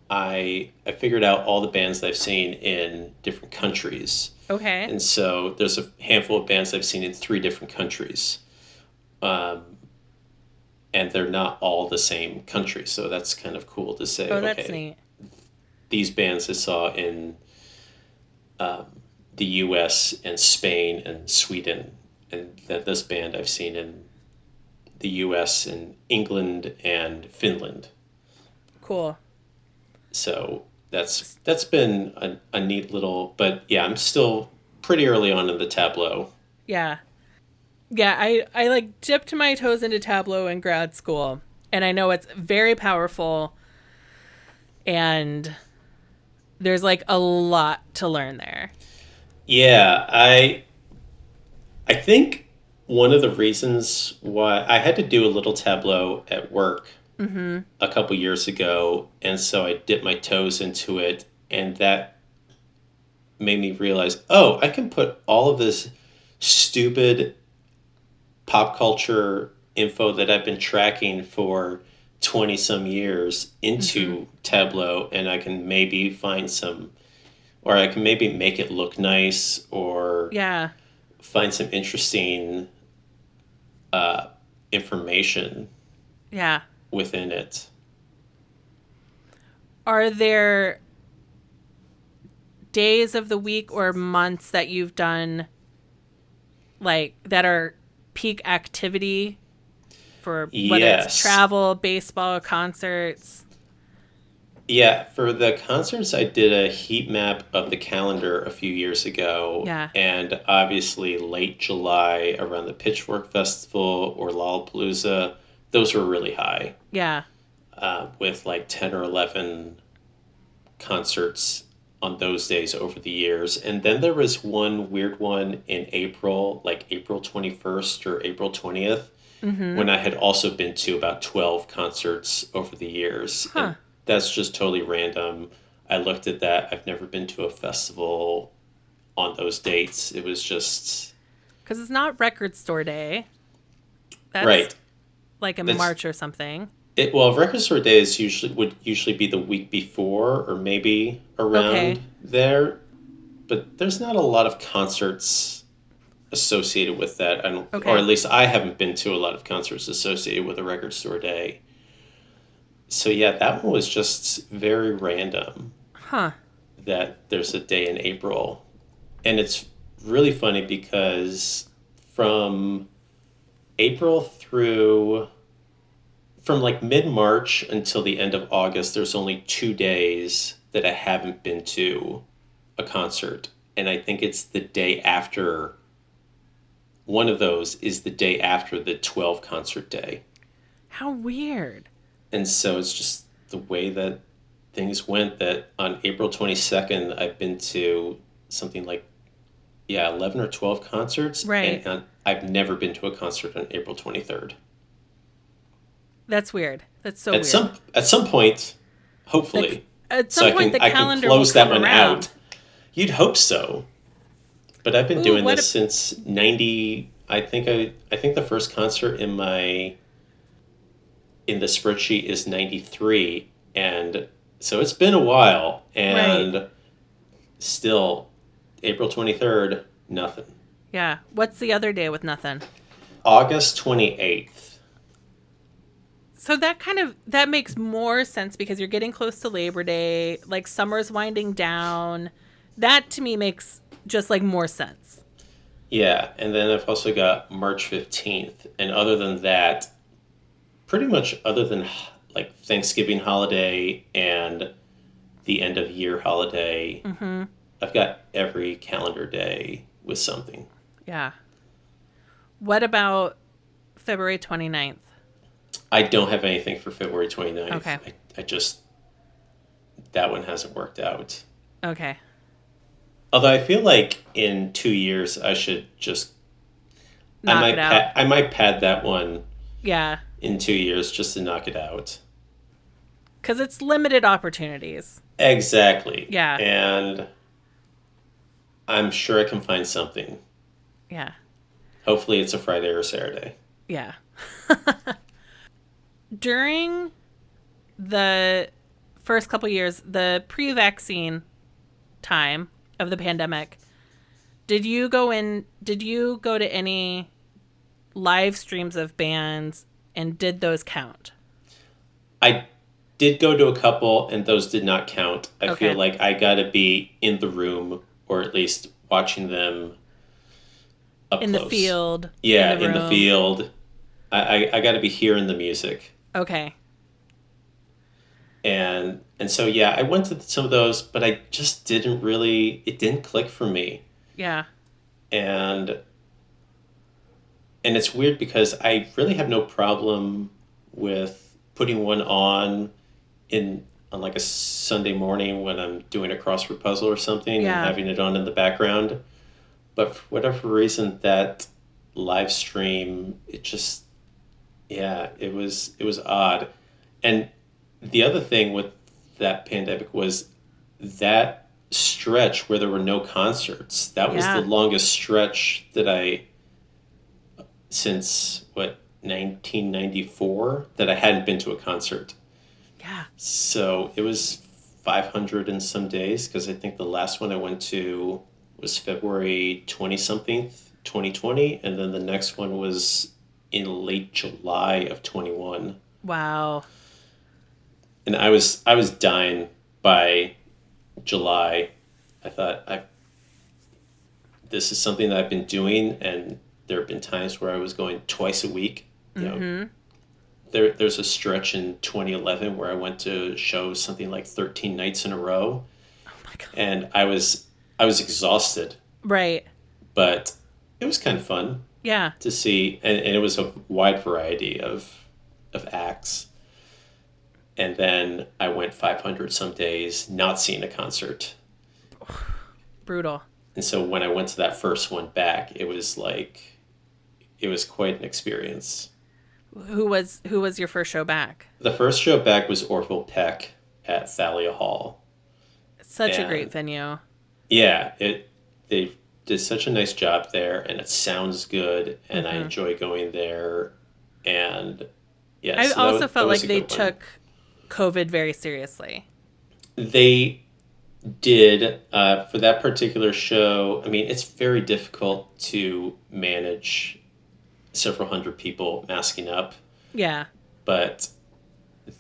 I figured out all the bands I've seen in different countries, okay. and so there's a handful of bands I've seen in 3 different countries, and they're not all the same country. So that's kind of cool to say. Oh, that's Okay, neat. these bands I saw in the U.S. and Spain and Sweden, and that this band I've seen in the U.S. and England and Finland. Cool. So that's been a neat little, but yeah, I'm still pretty early on in the Tableau. Yeah. Yeah, I like dipped my toes into Tableau in grad school, and I know it's very powerful, and there's like a lot to learn there. Yeah, I think one of the reasons why I had to do a little Tableau at work a couple years ago, and so I dipped my toes into it, and that made me realize, oh, I can put all of this stupid pop culture info that I've been tracking for 20 some years into Tableau, and I can maybe find some, or I can maybe make it look nice, or Yeah. find some interesting information Yeah. within it. Are there days of the week or months that you've done like that are peak activity for whether it's Yes. travel, baseball, concerts? Yeah, for the concerts, I did a heat map of the calendar a few years ago. Yeah. And obviously, late July around the Pitchfork Festival or Lollapalooza, those were really high, Yeah. with like 10 or 11 concerts on those days over the years. And then there was one weird one in April, like April 21st or April 20th, when I had also been to about 12 concerts over the years. Huh. And that's just totally random. I looked at that. I've never been to a festival on those dates. It was just... Because it's not Record Store Day. That's right. like in That's- March or something. Well, Record Store Day would usually be the week before or maybe around there. But there's not a lot of concerts associated with that. Or at least I haven't been to a lot of concerts associated with a Record Store Day. So yeah, that one was just very random. Huh. That there's a day in April. And it's really funny because from like mid-March until the end of August, there's only 2 days that I haven't been to a concert. And I think it's the day after, one of those is the day after the 12 concert day. How weird. And so it's just the way that things went, that on April 22nd, I've been to something like, 11 or 12 concerts. Right. And I've never been to a concert on April 23rd. That's weird. That's so weird. At some point, hopefully. At some point, the I calendar can close will that come one around. out. You'd hope so. But I've been doing this since 90. I think the first concert in the spreadsheet is 93, and so it's been a while, and still April 23rd, nothing. Yeah. What's the other day with nothing? August 28th. So that makes more sense because you're getting close to Labor Day, like summer's winding down. That to me makes just like more sense. Yeah, and then I've also got March 15th, and other than that, pretty much other than like Thanksgiving holiday and the end of year holiday, I've got every calendar day with something. Yeah. What about February 29th? I don't have anything for February 29th. Okay. That one hasn't worked out. Okay. Although I feel like in 2 years I should just... Knock it out. I might pad that one Yeah. in 2 years just to knock it out. Because it's limited opportunities. Exactly. Yeah. And I'm sure I can find something. Yeah. Hopefully it's a Friday or Saturday. Yeah. During the first couple years, the pre-vaccine time of the pandemic, did you go to any live streams of bands, and did those count? I did go to a couple, and those did not count. I Okay. feel like I got to be in the room, or at least watching them up In close. the field? Yeah, in in the room? field. I got to be hearing the music. Okay. And so, yeah, I went to some of those, but I just it didn't click for me. Yeah. And it's weird because I really have no problem with putting one on like a Sunday morning when I'm doing a crossword puzzle or something Yeah. and having it on in the background. But for whatever reason, that live stream, it just, it was odd. And the other thing with that pandemic was that stretch where there were no concerts. That was the Yeah. longest stretch since 1994 that I hadn't been to a concert. Yeah. So it was 500 and some days, because I think the last one I went to was February 20 something, 2020, and then the next one was in late July of 21. Wow. And I was dying by July. I thought this is something that I've been doing, and there have been times where I was going twice a week. You know, there's a stretch in 2011 where I went to shows something like 13 nights in a row, Oh my God. and I was exhausted, Right. but it was kind of fun Yeah. to see, and it was a wide variety of acts. And then I went 500 some days not seeing a concert. Brutal. And so when I went to that first one back, it was quite an experience. Who was your first show back? The first show back was Orville Peck at Thalia Hall. Such a And great venue. yeah, they did such a nice job there, and it sounds good, and I enjoy going there. And yeah, I so also felt that was like a they good one. took COVID very seriously. They did for that particular show. I mean, it's very difficult to manage several hundred people masking up, Yeah. but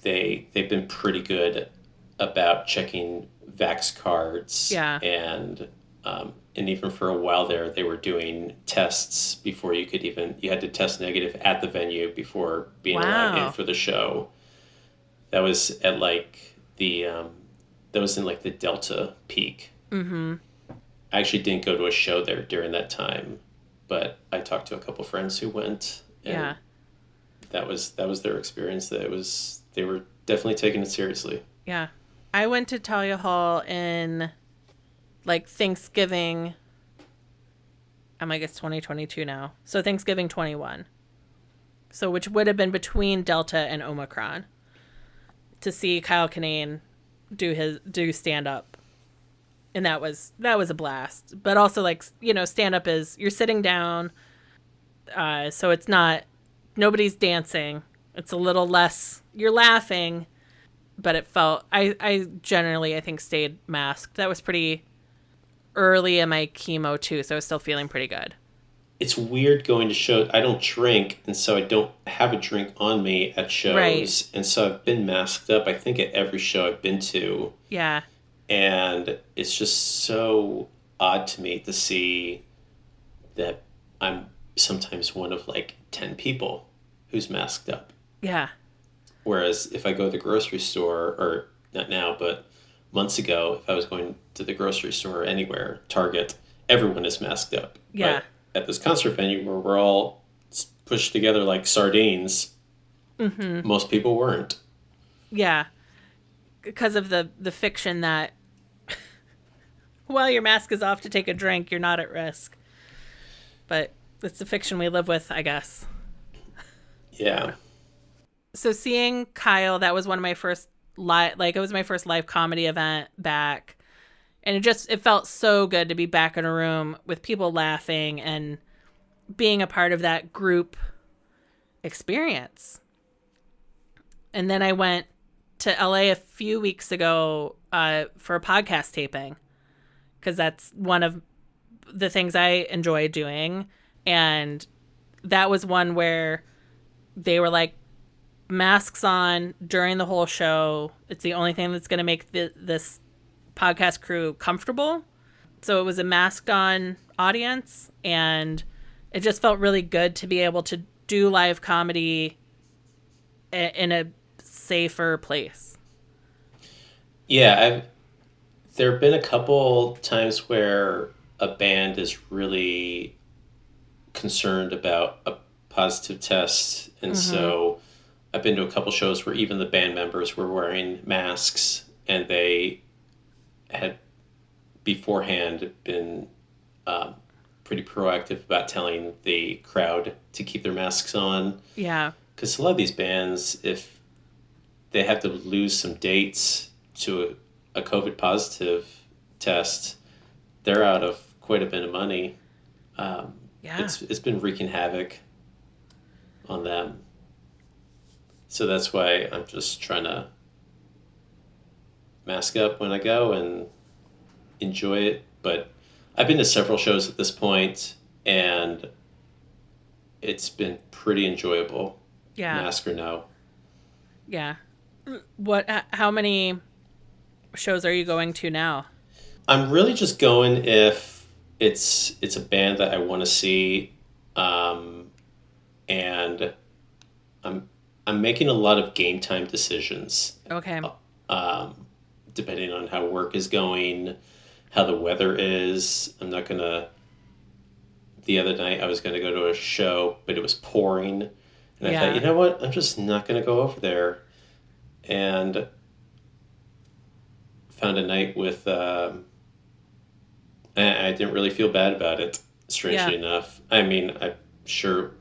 they've been pretty good about checking vax cards. Yeah. And even for a while there, they were doing tests before you had to test negative at the venue before being allowed Wow. in for the show. That was at that was in like the Delta peak. Mm-hmm. I actually didn't go to a show there during that time, but I talked to a couple friends who went, and Yeah. that was their experience. They were definitely taking it seriously. Yeah. I went to Talia Hall in like Thanksgiving. I'm like, it's 2022 now. So Thanksgiving 21. So which would have been between Delta and Omicron, to see Kyle Kinane do stand up. And that was a blast. But also, like, you know, stand up is you're sitting down, so it's not, nobody's dancing. It's a little less, you're laughing, but it felt, I generally, I think, stayed masked. That was pretty early in my chemo too, so I was still feeling pretty good. It's weird going to shows. I don't drink, and so I don't have a drink on me at shows. Right. And so I've been masked up, I think, at every show I've been to. Yeah. And it's just so odd to me to see that I'm sometimes one of like 10 people who's masked up. Yeah. Whereas if I go to the grocery store, or not now, but months ago, if I was going to the grocery store or anywhere, Target, everyone is masked up. Yeah. But at this concert venue where we're all pushed together like sardines, most people weren't. Yeah. Because of the fiction that while your mask is off to take a drink, you're not at risk. But it's the fiction we live with, I guess. Yeah. So seeing Kyle, that was one of my first it was my first live comedy event back. And it felt so good to be back in a room with people laughing and being a part of that group experience. And then I went to LA a few weeks ago for a podcast taping, because that's one of the things I enjoy doing. And that was one where they were like, masks on during the whole show. It's the only thing that's going to make this podcast crew comfortable. So it was a masked on audience, and it just felt really good to be able to do live comedy in a safer place. Yeah, there have been a couple times where a band is really concerned about a positive test, and so I've been to a couple shows where even the band members were wearing masks, and they had beforehand been pretty proactive about telling the crowd to keep their masks on. Yeah. Because a lot of these bands, if they have to lose some dates to a COVID positive test, they're out of quite a bit of money. Yeah. It's been wreaking havoc on them. So that's why I'm just trying to mask up when I go and enjoy it. But I've been to several shows at this point, and it's been pretty enjoyable. Yeah. Mask or no. Yeah. How many shows are you going to now? I'm really just going if it's a band that I want to see, and I'm making a lot of game time decisions, Okay. depending on how work is going, how the weather is. I'm not gonna. The other night I was gonna go to a show, but it was pouring, and I thought, you know what, I'm just not gonna go over there, and found a night with. I didn't really feel bad about it, strangely enough. I mean, I'm sure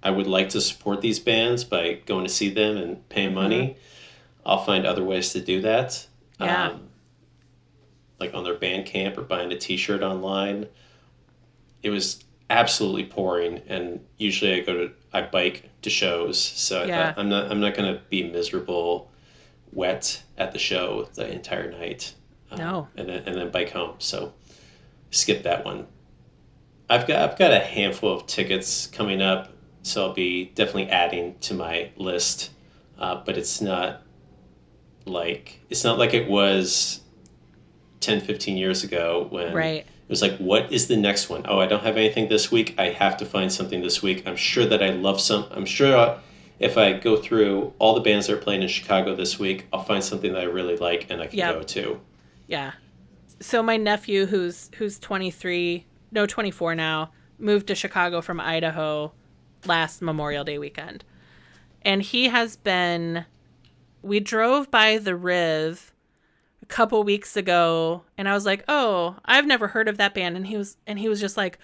I would like to support these bands by going to see them and paying money. I'll find other ways to do that. Yeah. Like on their Bandcamp or buying a t-shirt online. It was absolutely pouring, and usually I bike to shows, so I thought I'm not going to be miserable wet at the show the entire night. No. And then bike home. So skip that one. I've got a handful of tickets coming up, so I'll be definitely adding to my list. But it's not like it was 10, 15 years ago when it was like, what is the next one? Oh, I don't have anything this week. I have to find something this week. I'm sure that I love I'm sure if I go through all the bands that are playing in Chicago this week, I'll find something that I really like and I can go to. Yeah. So my nephew, who's 24 now, moved to Chicago from Idaho last Memorial Day weekend. And we drove by the Riv a couple weeks ago, and I was like, oh, I've never heard of that band. And he was just like,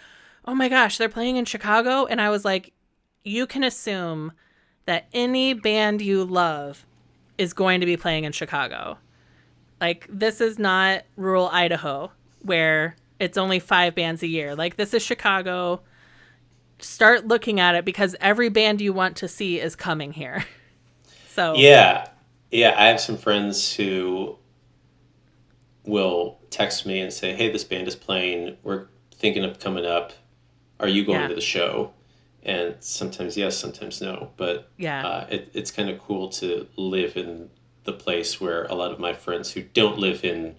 oh my gosh, they're playing in Chicago? And I was like, you can assume that any band you love is going to be playing in Chicago. Like, this is not rural Idaho where it's only 5 bands a year. Like, this is Chicago. Start looking at it because every band you want to see is coming here. So yeah, I have some friends who will text me and say, hey, this band is playing. We're thinking of coming up. Are you going to the show? And sometimes yes, sometimes no. But it's kind of cool to live in the place where a lot of my friends who don't live in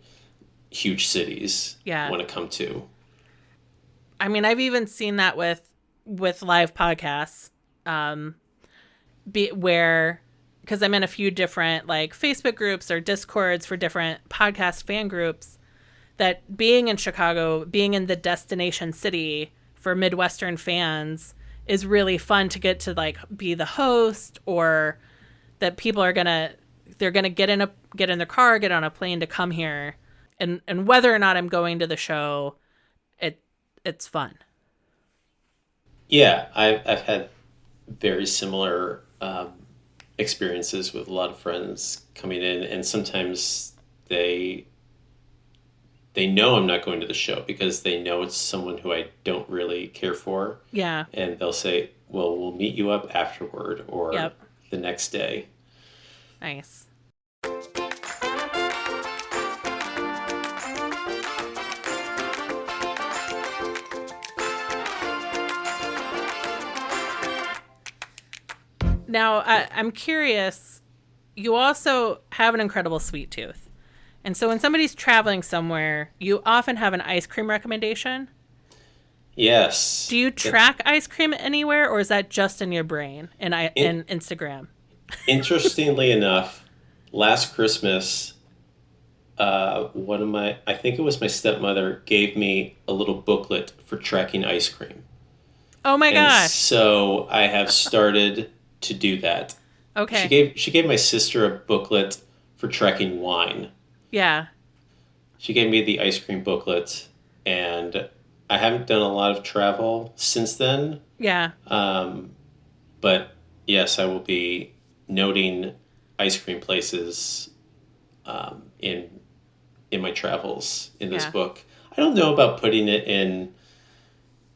huge cities want to come to. I mean, I've even seen that with live podcasts, because I'm in a few different like Facebook groups or Discords for different podcast fan groups, that being in Chicago, being in the destination city for Midwestern fans is really fun to get to like be the host, or that people are they're gonna get in their car, get on a plane to come here, and whether or not I'm going to the show, it's fun. Yeah, I've had very similar experiences with a lot of friends coming in, and sometimes they know I'm not going to the show because they know it's someone who I don't really care for. Yeah. And they'll say, well, we'll meet you up afterward or the next day. Nice. Now, I'm curious, you also have an incredible sweet tooth. And so when somebody's traveling somewhere, you often have an ice cream recommendation. Yes. Do you track ice cream anywhere, or is that just in your brain and in Instagram? Interestingly enough, last Christmas, I think it was my stepmother, gave me a little booklet for tracking ice cream. Oh my gosh. So I have started to do that. Okay. She gave my sister a booklet for tracking wine. Yeah. She gave me the ice cream booklet, and I haven't done a lot of travel since then. Yeah. But yes, I will be noting ice cream places in in my travels in this Yeah. book. I don't know about putting it in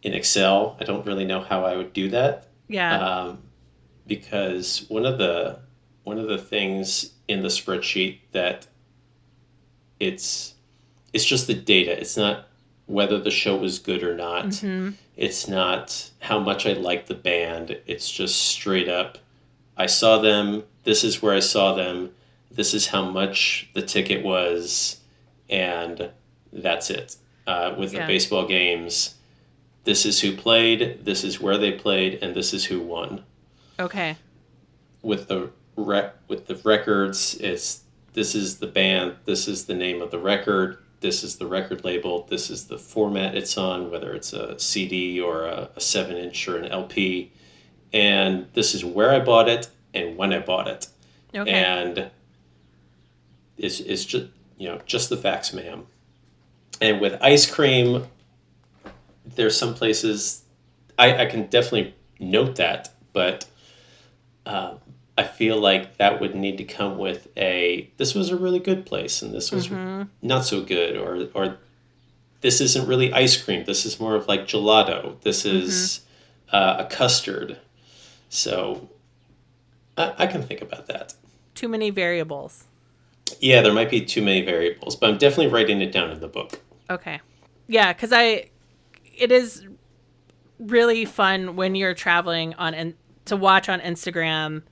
Excel. I don't really know how I would do that. Yeah. Um, because one of the things in the spreadsheet that it's just the data. It's not whether the show was good or not. Mm-hmm. It's not how much I like the band. It's just straight up. I saw them. This is where I saw them. This is how much the ticket was, and that's it. With the Yeah. baseball games, this is who played. This is where they played, and this is who won. Okay. With the records, it's this is the band. This is the name of the record. This is the record label. This is the format it's on, whether it's a CD or a 7-inch or an LP. And this is where I bought it and when I bought it. Okay. And it's just, just the facts, ma'am. And with ice cream, there's some places I can definitely note that, but I feel like that would need to come with this was a really good place and this was not so good, or this isn't really ice cream. This is more of like gelato. This is a custard. So I can think about that. Too many variables. Yeah, there might be too many variables, but I'm definitely writing it down in the book. Okay. Yeah, because it is really fun when you're traveling and to watch on Instagram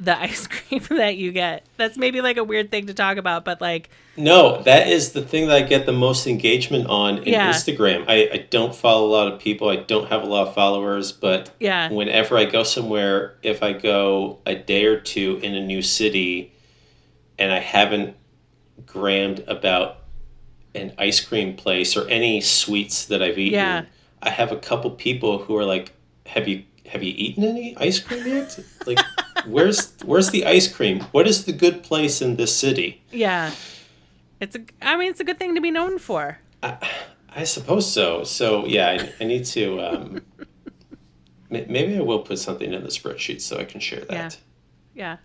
the ice cream that you get. That's maybe like a weird thing to talk about, but like... No, that is the thing that I get the most engagement on in Instagram. I don't follow a lot of people. I don't have a lot of followers, but whenever I go somewhere, if I go a day or two in a new city and I haven't grammed about an ice cream place or any sweets that I've eaten, I have a couple people who are like, have you eaten any ice cream yet? Like, where's the ice cream? What is the good place in this city? Yeah. It's a good thing to be known for. I suppose so. So yeah, I need to maybe I will put something in the spreadsheet so I can share that. Yeah.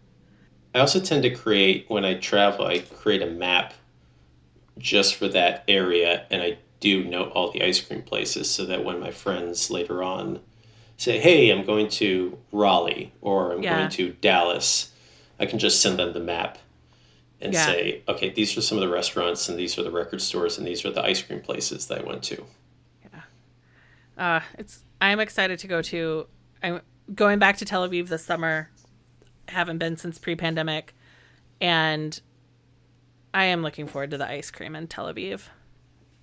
I also tend to create, when I travel, I create a map just for that area, and I do note all the ice cream places so that when my friends later on say, hey, I'm going to Raleigh or I'm going to Dallas, I can just send them the map and say, okay, these are some of the restaurants and these are the record stores and these are the ice cream places that I went to. Yeah. I'm excited to go to... I'm going back to Tel Aviv this summer. Haven't been since pre-pandemic. And I am looking forward to the ice cream in Tel Aviv.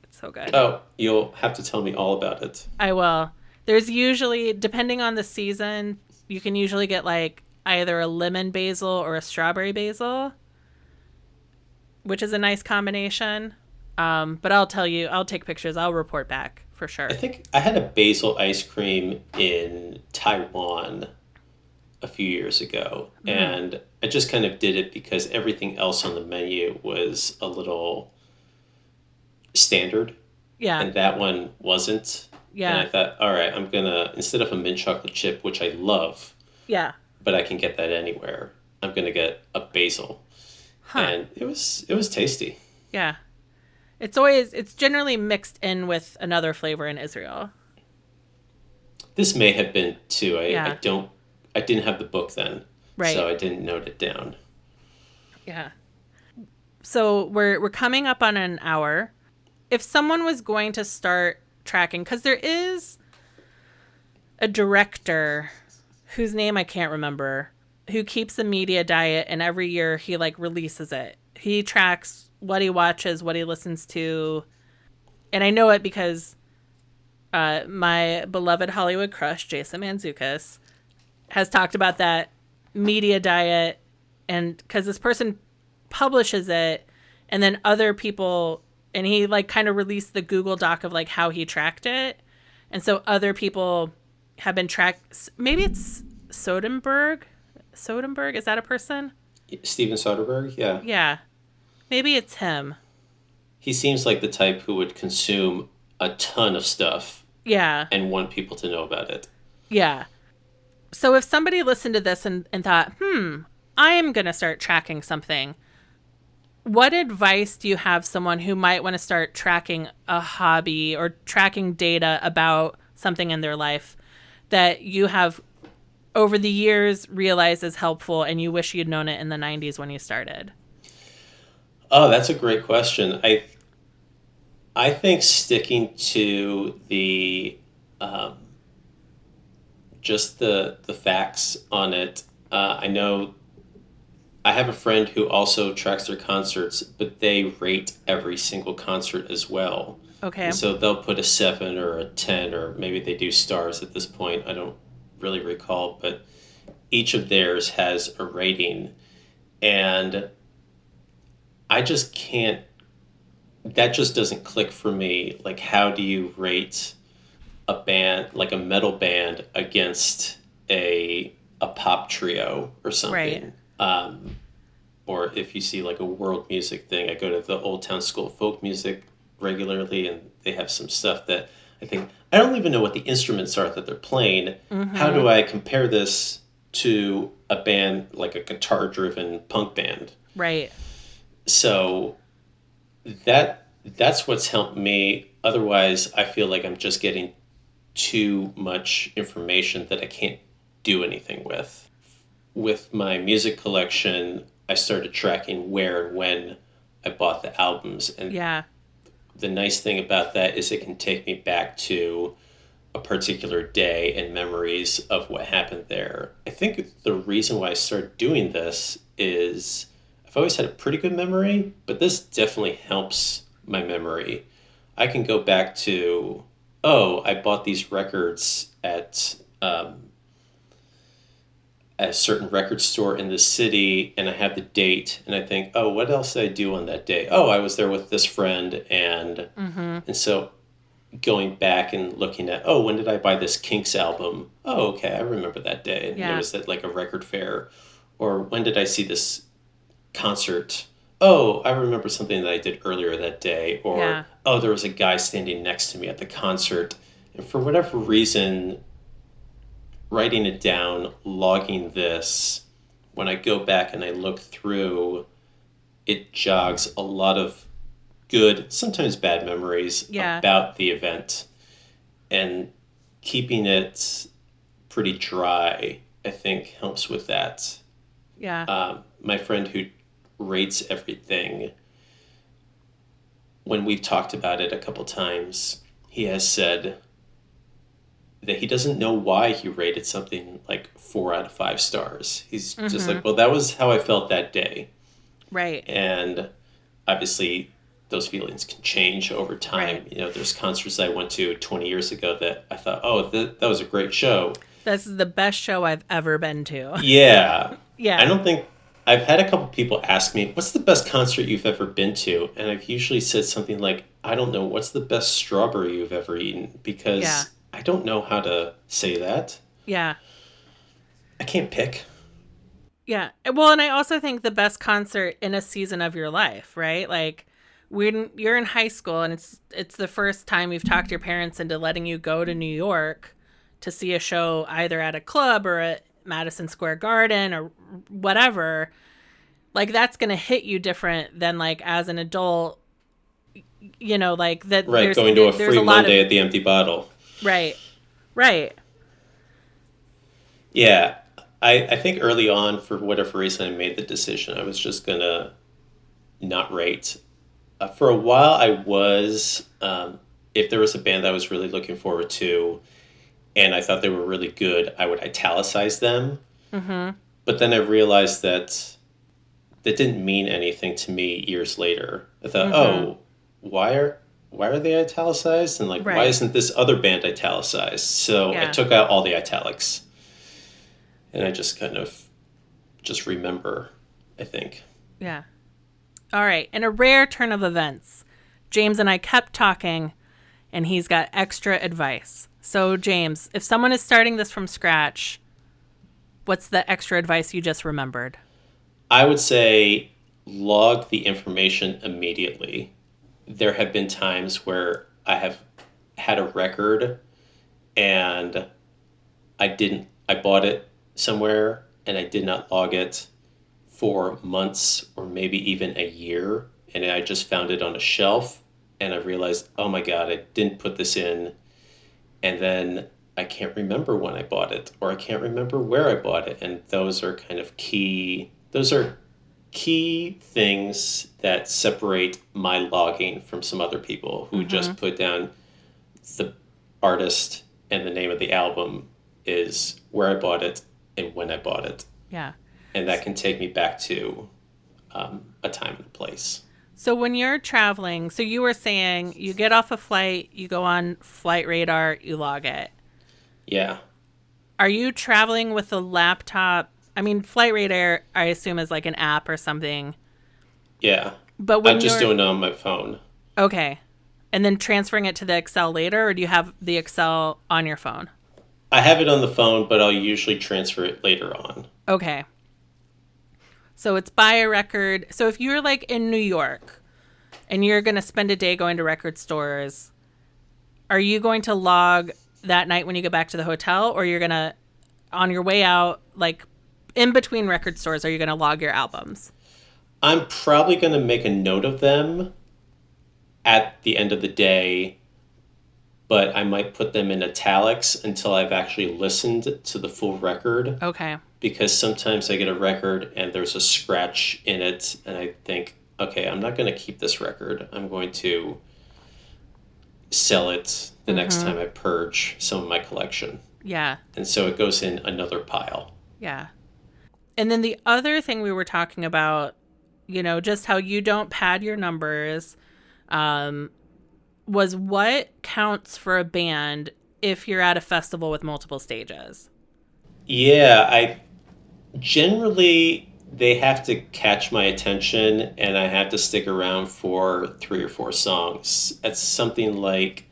It's so good. Oh, you'll have to tell me all about it. I will. There's usually, depending on the season, you can usually get like either a lemon basil or a strawberry basil, which is a nice combination. But I'll tell you, I'll take pictures. I'll report back for sure. I think I had a basil ice cream in Taiwan a few years ago, and I just kind of did it because everything else on the menu was a little standard. Yeah. And that one wasn't. Yeah. And I thought, all right, I'm going to, instead of a mint chocolate chip, which I love, but I can get that anywhere, I'm going to get a basil. And it was tasty. Yeah. It's generally mixed in with another flavor in Israel. This may have been too. I didn't have the book then. Right. So I didn't note it down. Yeah. So we're coming up on an hour. If someone was going to start tracking, because there is a director whose name I can't remember, who keeps a media diet, and every year he like releases it. He tracks what he watches, what he listens to, and I know it because my beloved Hollywood crush Jason Mantzoukas has talked about that media diet, and because this person publishes it, and then other people, and he like kind of released the Google Doc of like how he tracked it, and so other people have been tracked. Maybe it's Soderbergh, is that a person? Steven Soderbergh, yeah. Yeah, maybe it's him. He seems like the type who would consume a ton of stuff. Yeah. And want people to know about it. Yeah. So if somebody listened to this and thought, I am going to start tracking something, What advice do you have someone who might want to start tracking a hobby or tracking data about something in their life that you have over the years realized is helpful and you wish you'd known it in the 90s when you started? Oh, that's a great question. I think sticking to the just the facts on it. I know I have a friend who also tracks their concerts, but they rate every single concert as well. Okay. And so they'll put a 7 or a 10, or maybe they do stars at this point. I don't really recall, but each of theirs has a rating. And I just can't, that just doesn't click for me. Like, how do you rate a band, like a metal band, against a pop trio or something? Right. Or if you see like a world music thing, I go to the Old Town School of Folk Music regularly, and they have some stuff that I think, I don't even know what the instruments are that they're playing. How do I compare this to a band like a guitar-driven punk band? Right. So that's what's helped me. Otherwise, I feel like I'm just getting too much information that I can't do anything with. With my music collection, I started tracking where and when I bought the albums. And Yeah. the nice thing about that is it can take me back to a particular day and memories of what happened there. I think the reason why I started doing this is I've always had a pretty good memory, but this definitely helps my memory. I can go back to, oh, I bought these records at a certain record store in the city, and I have the date, and I think, oh, what else did I do on that day? Oh, I was there with this friend, and so going back and looking at, oh, when did I buy this Kinks album? Oh, okay, I remember that day. And it was at like a record fair. Or when did I see this concert? Oh, I remember something that I did earlier that day. Or, oh, there was a guy standing next to me at the concert. And for whatever reason, writing it down, logging this, when I go back and I look through, it jogs a lot of good, sometimes bad memories about the event. And keeping it pretty dry, I think, helps with that. Yeah. My friend who rates everything, when we've talked about it a couple times, he has said that he doesn't know why he rated something like 4 out of 5 stars. He's just like, well, that was how I felt that day. Right. And obviously those feelings can change over time. Right. You know, there's concerts I went to 20 years ago that I thought, oh, that was a great show. This is the best show I've ever been to. Yeah. Yeah. I don't think, I've had a couple people ask me, what's the best concert you've ever been to? And I've usually said something like, I don't know, what's the best strawberry you've ever eaten? Because I don't know how to say that. Yeah. I can't pick. Yeah. Well, and I also think the best concert in a season of your life, right? Like, when you're in high school and it's the first time you've talked your parents into letting you go to New York to see a show either at a club or at Madison Square Garden or whatever, like, that's going to hit you different than, like, as an adult, you know, like that. Right, going to a free Monday at the Empty Bottle. Right. Right. Yeah. I think early on, for whatever reason, I made the decision I was just going to not rate. For a while, I was, if there was a band that I was really looking forward to and I thought they were really good, I would italicize them. Mm-hmm. But then I realized that didn't mean anything to me years later. I thought, oh, why are they italicized? And like, why isn't this other band italicized? So I took out all the italics. And I just kind of just remember, I think. Yeah. All right. In a rare turn of events, James and I kept talking, and he's got extra advice. So, James, if someone is starting this from scratch, what's the extra advice you just remembered? I would say log the information immediately. There have been times where I have had a record and I bought it somewhere and I did not log it for months or maybe even a year, and I just found it on a shelf, and I realized, oh my God, I didn't put this in, and then I can't remember when I bought it, or I can't remember where I bought it, and those are key things that separate my logging from some other people who just put down the artist and the name of the album is where I bought it and when I bought it. Yeah. And that can take me back to a time and a place. So when you're traveling, so you were saying you get off a flight, you go on Flight Radar, you log it. Yeah. Are you traveling with a laptop? I mean, Flight Radar, I assume, is like an app or something. Yeah. But when I'm just doing it on my phone. Okay. And then transferring it to the Excel later, or do you have the Excel on your phone? I have it on the phone, but I'll usually transfer it later on. Okay. So it's buy a record. So if you're like in New York and you're going to spend a day going to record stores, are you going to log that night when you get back to the hotel, or you're going to, on your way out, like in between record stores, are you going to log your albums? I'm probably going to make a note of them at the end of the day, but I might put them in italics until I've actually listened to the full record. Okay. Because sometimes I get a record and there's a scratch in it, and I think, okay, I'm not going to keep this record. I'm going to sell it the next time I purge some of my collection. Yeah. And so it goes in another pile. Yeah. And then the other thing we were talking about, you know, just how you don't pad your numbers, was what counts for a band if you're at a festival with multiple stages? Yeah, generally they have to catch my attention, and I have to stick around for 3 or 4 songs. It's something like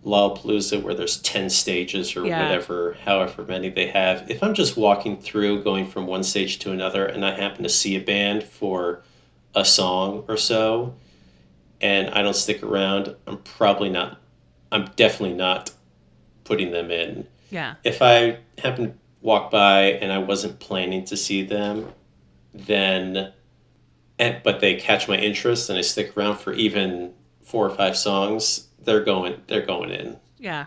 Lollapalooza where there's 10 stages or whatever, however many they have. If I'm just walking through, going from one stage to another, and I happen to see a band for a song or so, and I don't stick around, I'm definitely not putting them in. Yeah. If I happen to walk by and I wasn't planning to see them, but they catch my interest and I stick around for even 4 or 5 songs, they're going in. Yeah.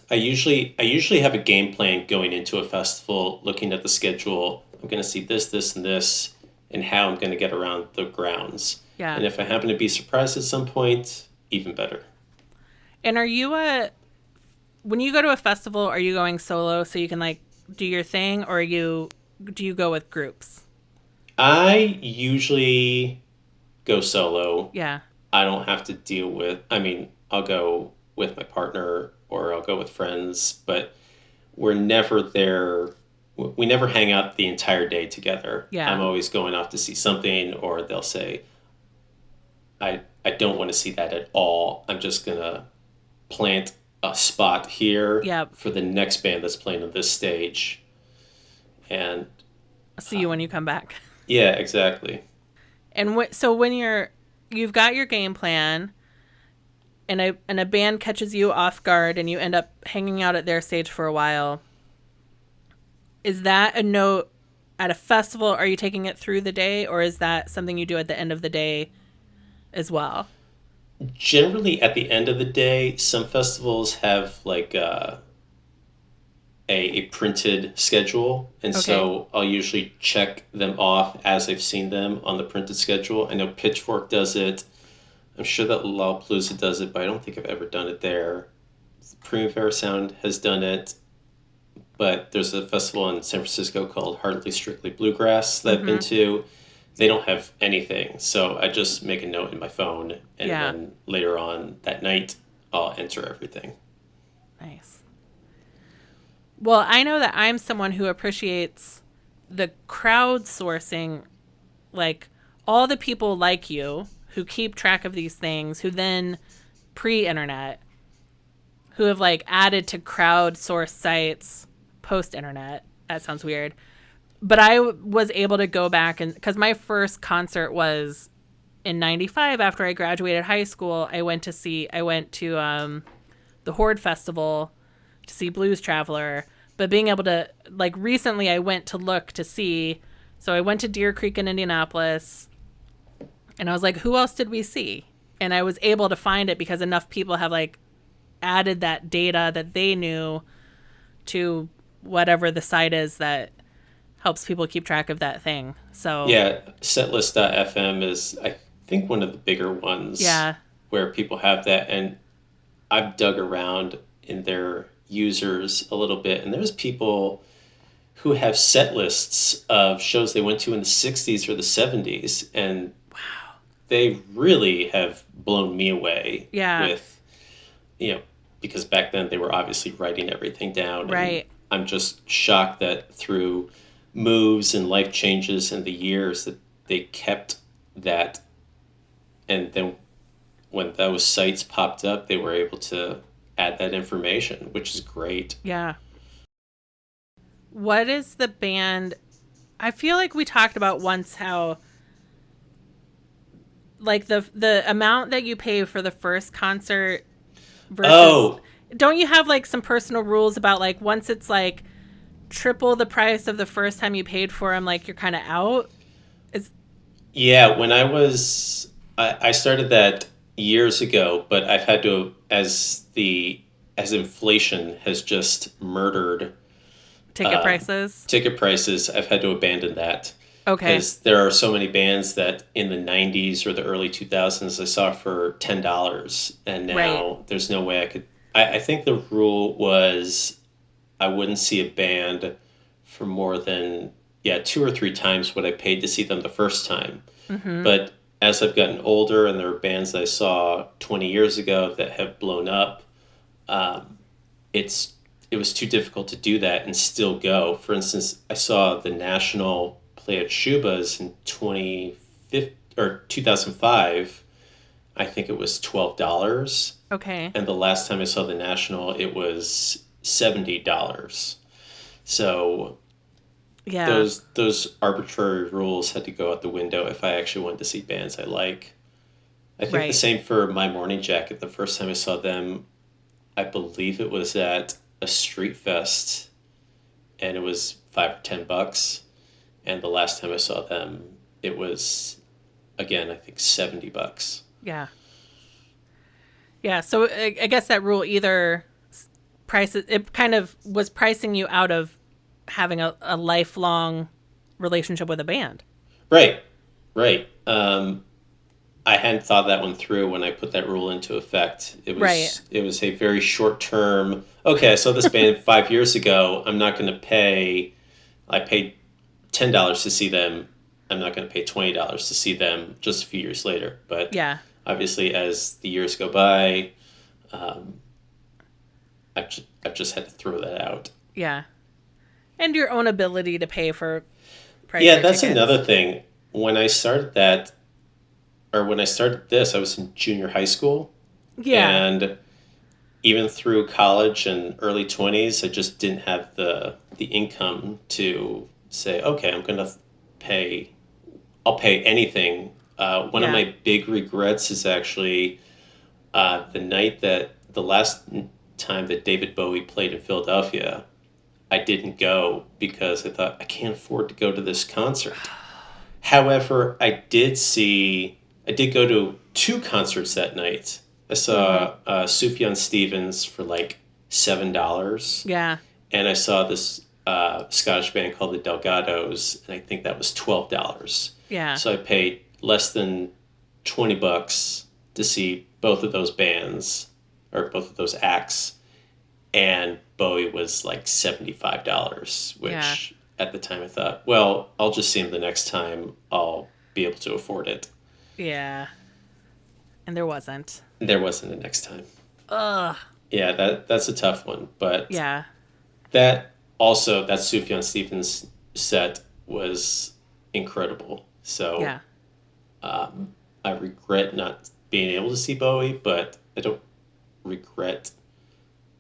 I usually have a game plan going into a festival, looking at the schedule. I'm going to see this, and this, and how I'm going to get around the grounds. Yeah. And if I happen to be surprised at some point, even better. And are you when you go to a festival, are you going solo so you can like do your thing, or do you go with groups? I usually go solo. Yeah. I don't have to deal with, I'll go with my partner or I'll go with friends, but we're never there. We never hang out the entire day together. Yeah. I'm always going off to see something, or they'll say, I don't want to see that at all. I'm just going to plant a spot here for the next band that's playing on this stage. And I'll see you when you come back. Yeah, exactly. And so when you've got your game plan, and a band catches you off guard, and you end up hanging out at their stage for a while, is that a note at a festival? Are you taking it through the day, or is that something you do at the end of the day as well? Generally, at the end of the day, some festivals have like a printed schedule, and so I'll usually check them off as I've seen them on the printed schedule. I know Pitchfork does it. I'm sure that Lollapalooza does it, but I don't think I've ever done it there. Primavera Sound has done it, but there's a festival in San Francisco called Hardly Strictly Bluegrass that I've been to. They don't have anything, so I just make a note in my phone, and then later on that night, I'll enter everything. Nice. Well, I know that I'm someone who appreciates the crowdsourcing, like all the people like you who keep track of these things, who then pre-internet, who have like added to crowdsourced sites post-internet. That sounds weird. But I was able to go back, and because my first concert was in '95 after I graduated high school, I went to the Horde Festival to see Blues Traveler. But being able to, like, recently I went to look to see So I went to Deer Creek in Indianapolis, and I was like, who else did we see? And I was able to find it because enough people have like added that data that they knew to whatever the site is that helps people keep track of that thing. So Yeah, setlist.fm is, I think, one of the bigger ones yeah, where people have that. And I've dug around in their users a little bit, and there's people who have set lists of shows they went to in the 60s or the 70s, and they really have blown me away yeah, with, because back then they were obviously writing everything down. right. And I'm just shocked that through moves and life changes and the years that they kept that. And then when those sites popped up, they were able to add that information, which is great. Yeah. What is the band? I feel like we talked about once how like the amount that you pay for the first concert versus don't you have like some personal rules about like once it's like triple the price of the first time you paid for them, like you're kind of out? Yeah, when I started that years ago, but I've had to, as inflation has just murdered Ticket prices? I've had to abandon that. Okay. Because there are so many bands that in the 90s or the early 2000s I saw for $10, and now there's no way I could. I think the rule was I wouldn't see a band for more than 2 or 3 times what I paid to see them the first time. Mm-hmm. But as I've gotten older, and there are bands that I saw 20 years ago that have blown up, it was too difficult to do that and still go. For instance, I saw the National play at Shuba's in 2005. I think it was $12. Okay. And the last time I saw the National, it was $70. So yeah, those arbitrary rules had to go out the window if I actually wanted to see bands I like. I think the same for My Morning Jacket. The first time I saw them, I believe it was at a street fest, and it was $5 or $10. And the last time I saw them, it was, again, I think $70. Yeah. Yeah. So I guess that rule either prices, it kind of was pricing you out of having a lifelong relationship with a band. Right. I hadn't thought that one through when I put that rule into effect. It was a very short term. Okay, I saw this band 5 years ago. I'm not going to pay. I paid $10 to see them. I'm not going to pay $20 to see them just a few years later. But obviously, as the years go by, I've just had to throw that out. Yeah, and your own ability to pay for price. Yeah, that's another thing. When I started that, or when I started this, I was in junior high school. Yeah. And even through college and early 20s, I just didn't have the income to say, okay, I'm going to I'll pay anything. One of my big regrets is actually the last time that David Bowie played in Philadelphia, I didn't go because I thought I can't afford to go to this concert. However, I did go to 2 concerts that night. I saw Sufjan Stevens for like $7. Yeah. And I saw this Scottish band called the Delgados, and I think that was $12. Yeah. So I paid less than $20 to see both of those bands, or both of those acts, and Bowie was like $75, which at the time I thought, well, I'll just see him the next time I'll be able to afford it. Yeah. And there wasn't. There wasn't a next time. Ugh. Yeah, that's a tough one. But yeah, that Sufjan Stevens set was incredible. So yeah. I regret not being able to see Bowie, but I don't regret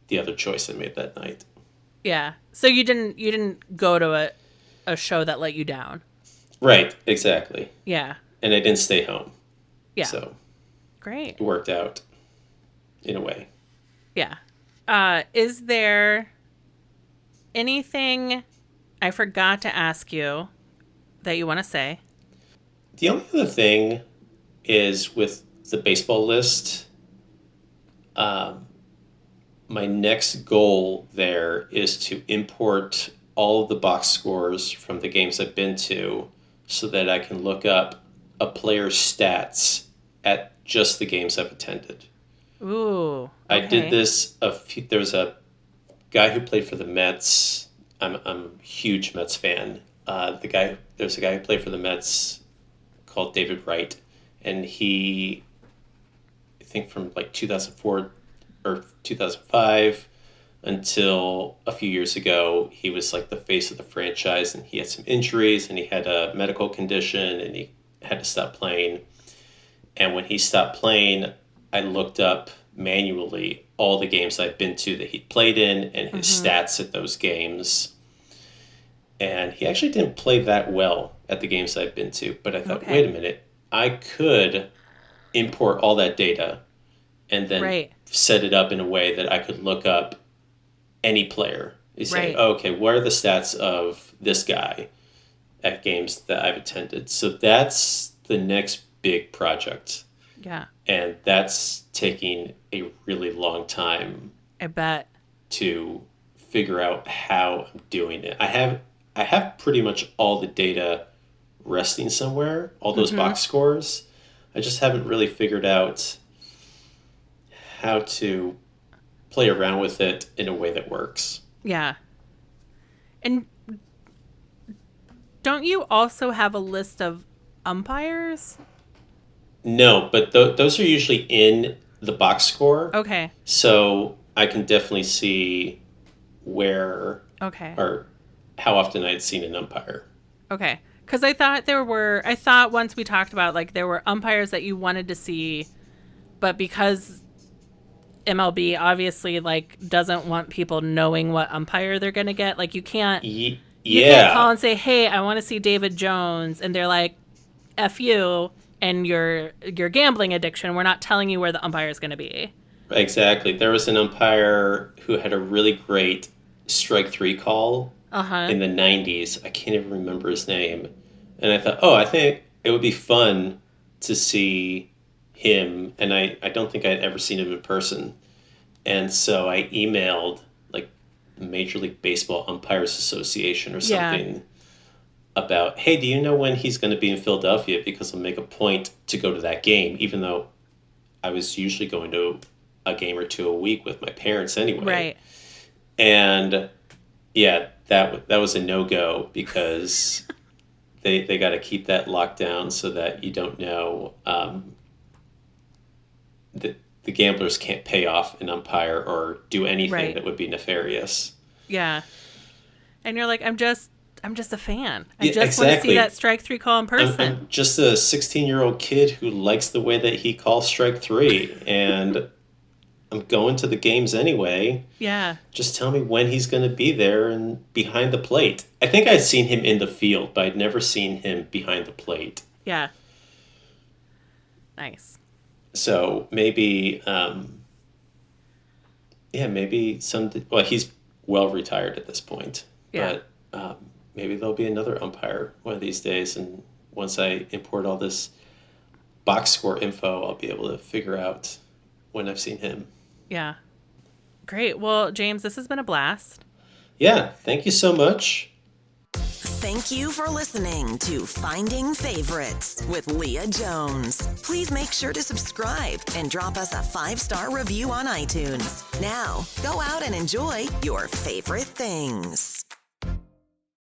the other choice I made that night. Yeah. So you didn't go to a show that let you down. Right, exactly. Yeah. And I didn't stay home. Yeah. So great. It worked out in a way. Yeah. Is there anything I forgot to ask you that you want to say? The only other thing is with the baseball list, my next goal there is to import all of the box scores from the games I've been to so that I can look up a player's stats at just the games I've attended. Ooh. Okay. I did this there's a guy who played for the Mets. I'm a huge Mets fan. There's a guy who played for the Mets called David Wright, and he, I think from like 2004 or 2005 until a few years ago, he was like the face of the franchise, and he had some injuries and he had a medical condition and he had to stop playing. And when he stopped playing, I looked up manually all the games I've been to that he played in and his stats at those games. And he actually didn't play that well at the games I've been to, but I thought, wait a minute, I could import all that data and then set it up in a way that I could look up any player. You say, okay, what are the stats of this guy at games that I've attended? So that's the next big project. Yeah. And that's taking a really long time. I bet. To figure out how I'm doing it. I have pretty much all the data resting somewhere, all those box scores. I just haven't really figured out how to play around with it in a way that works. Yeah. And don't you also have a list of umpires? No, but those are usually in the box score. Okay. So I can definitely see where or how often I had seen an umpire. Okay. Because I thought once we talked about, like, there were umpires that you wanted to see, but because MLB obviously, like, doesn't want people knowing what umpire they're going to get, like, you can't call and say, hey, I want to see David Jones, and they're like, F you and your gambling addiction. We're not telling you where the umpire is going to be. Exactly. There was an umpire who had a really great strike three call in the 90s. I can't even remember his name. And I thought, I think it would be fun to see him. And I don't think I'd ever seen him in person. And so I emailed like the Major League Baseball Umpires Association or something about, hey, do you know when he's going to be in Philadelphia? Because I'll make a point to go to that game, even though I was usually going to a game or two a week with my parents anyway. Right. And yeah, that was a no-go because they got to keep that locked down so that you don't know the gamblers can't pay off an umpire or do anything that would be nefarious. Yeah. And you're like, I'm just a fan. I just want to see that strike three call in person. I'm just a 16-year-old kid who likes the way that he calls strike three, and I'm going to the games anyway. Yeah. Just tell me when he's going to be there and behind the plate. I think I'd seen him in the field, but I'd never seen him behind the plate. Yeah. Nice. So maybe, he's well retired at this point. Yeah. But maybe there'll be another umpire one of these days, and once I import all this box score info, I'll be able to figure out when I've seen him. Yeah. Great. Well, James, this has been a blast. Yeah. Thank you so much. Thank you for listening to Finding Favorites with Leah Jones. Please make sure to subscribe and drop us a 5-star review on iTunes. Now, go out and enjoy your favorite things.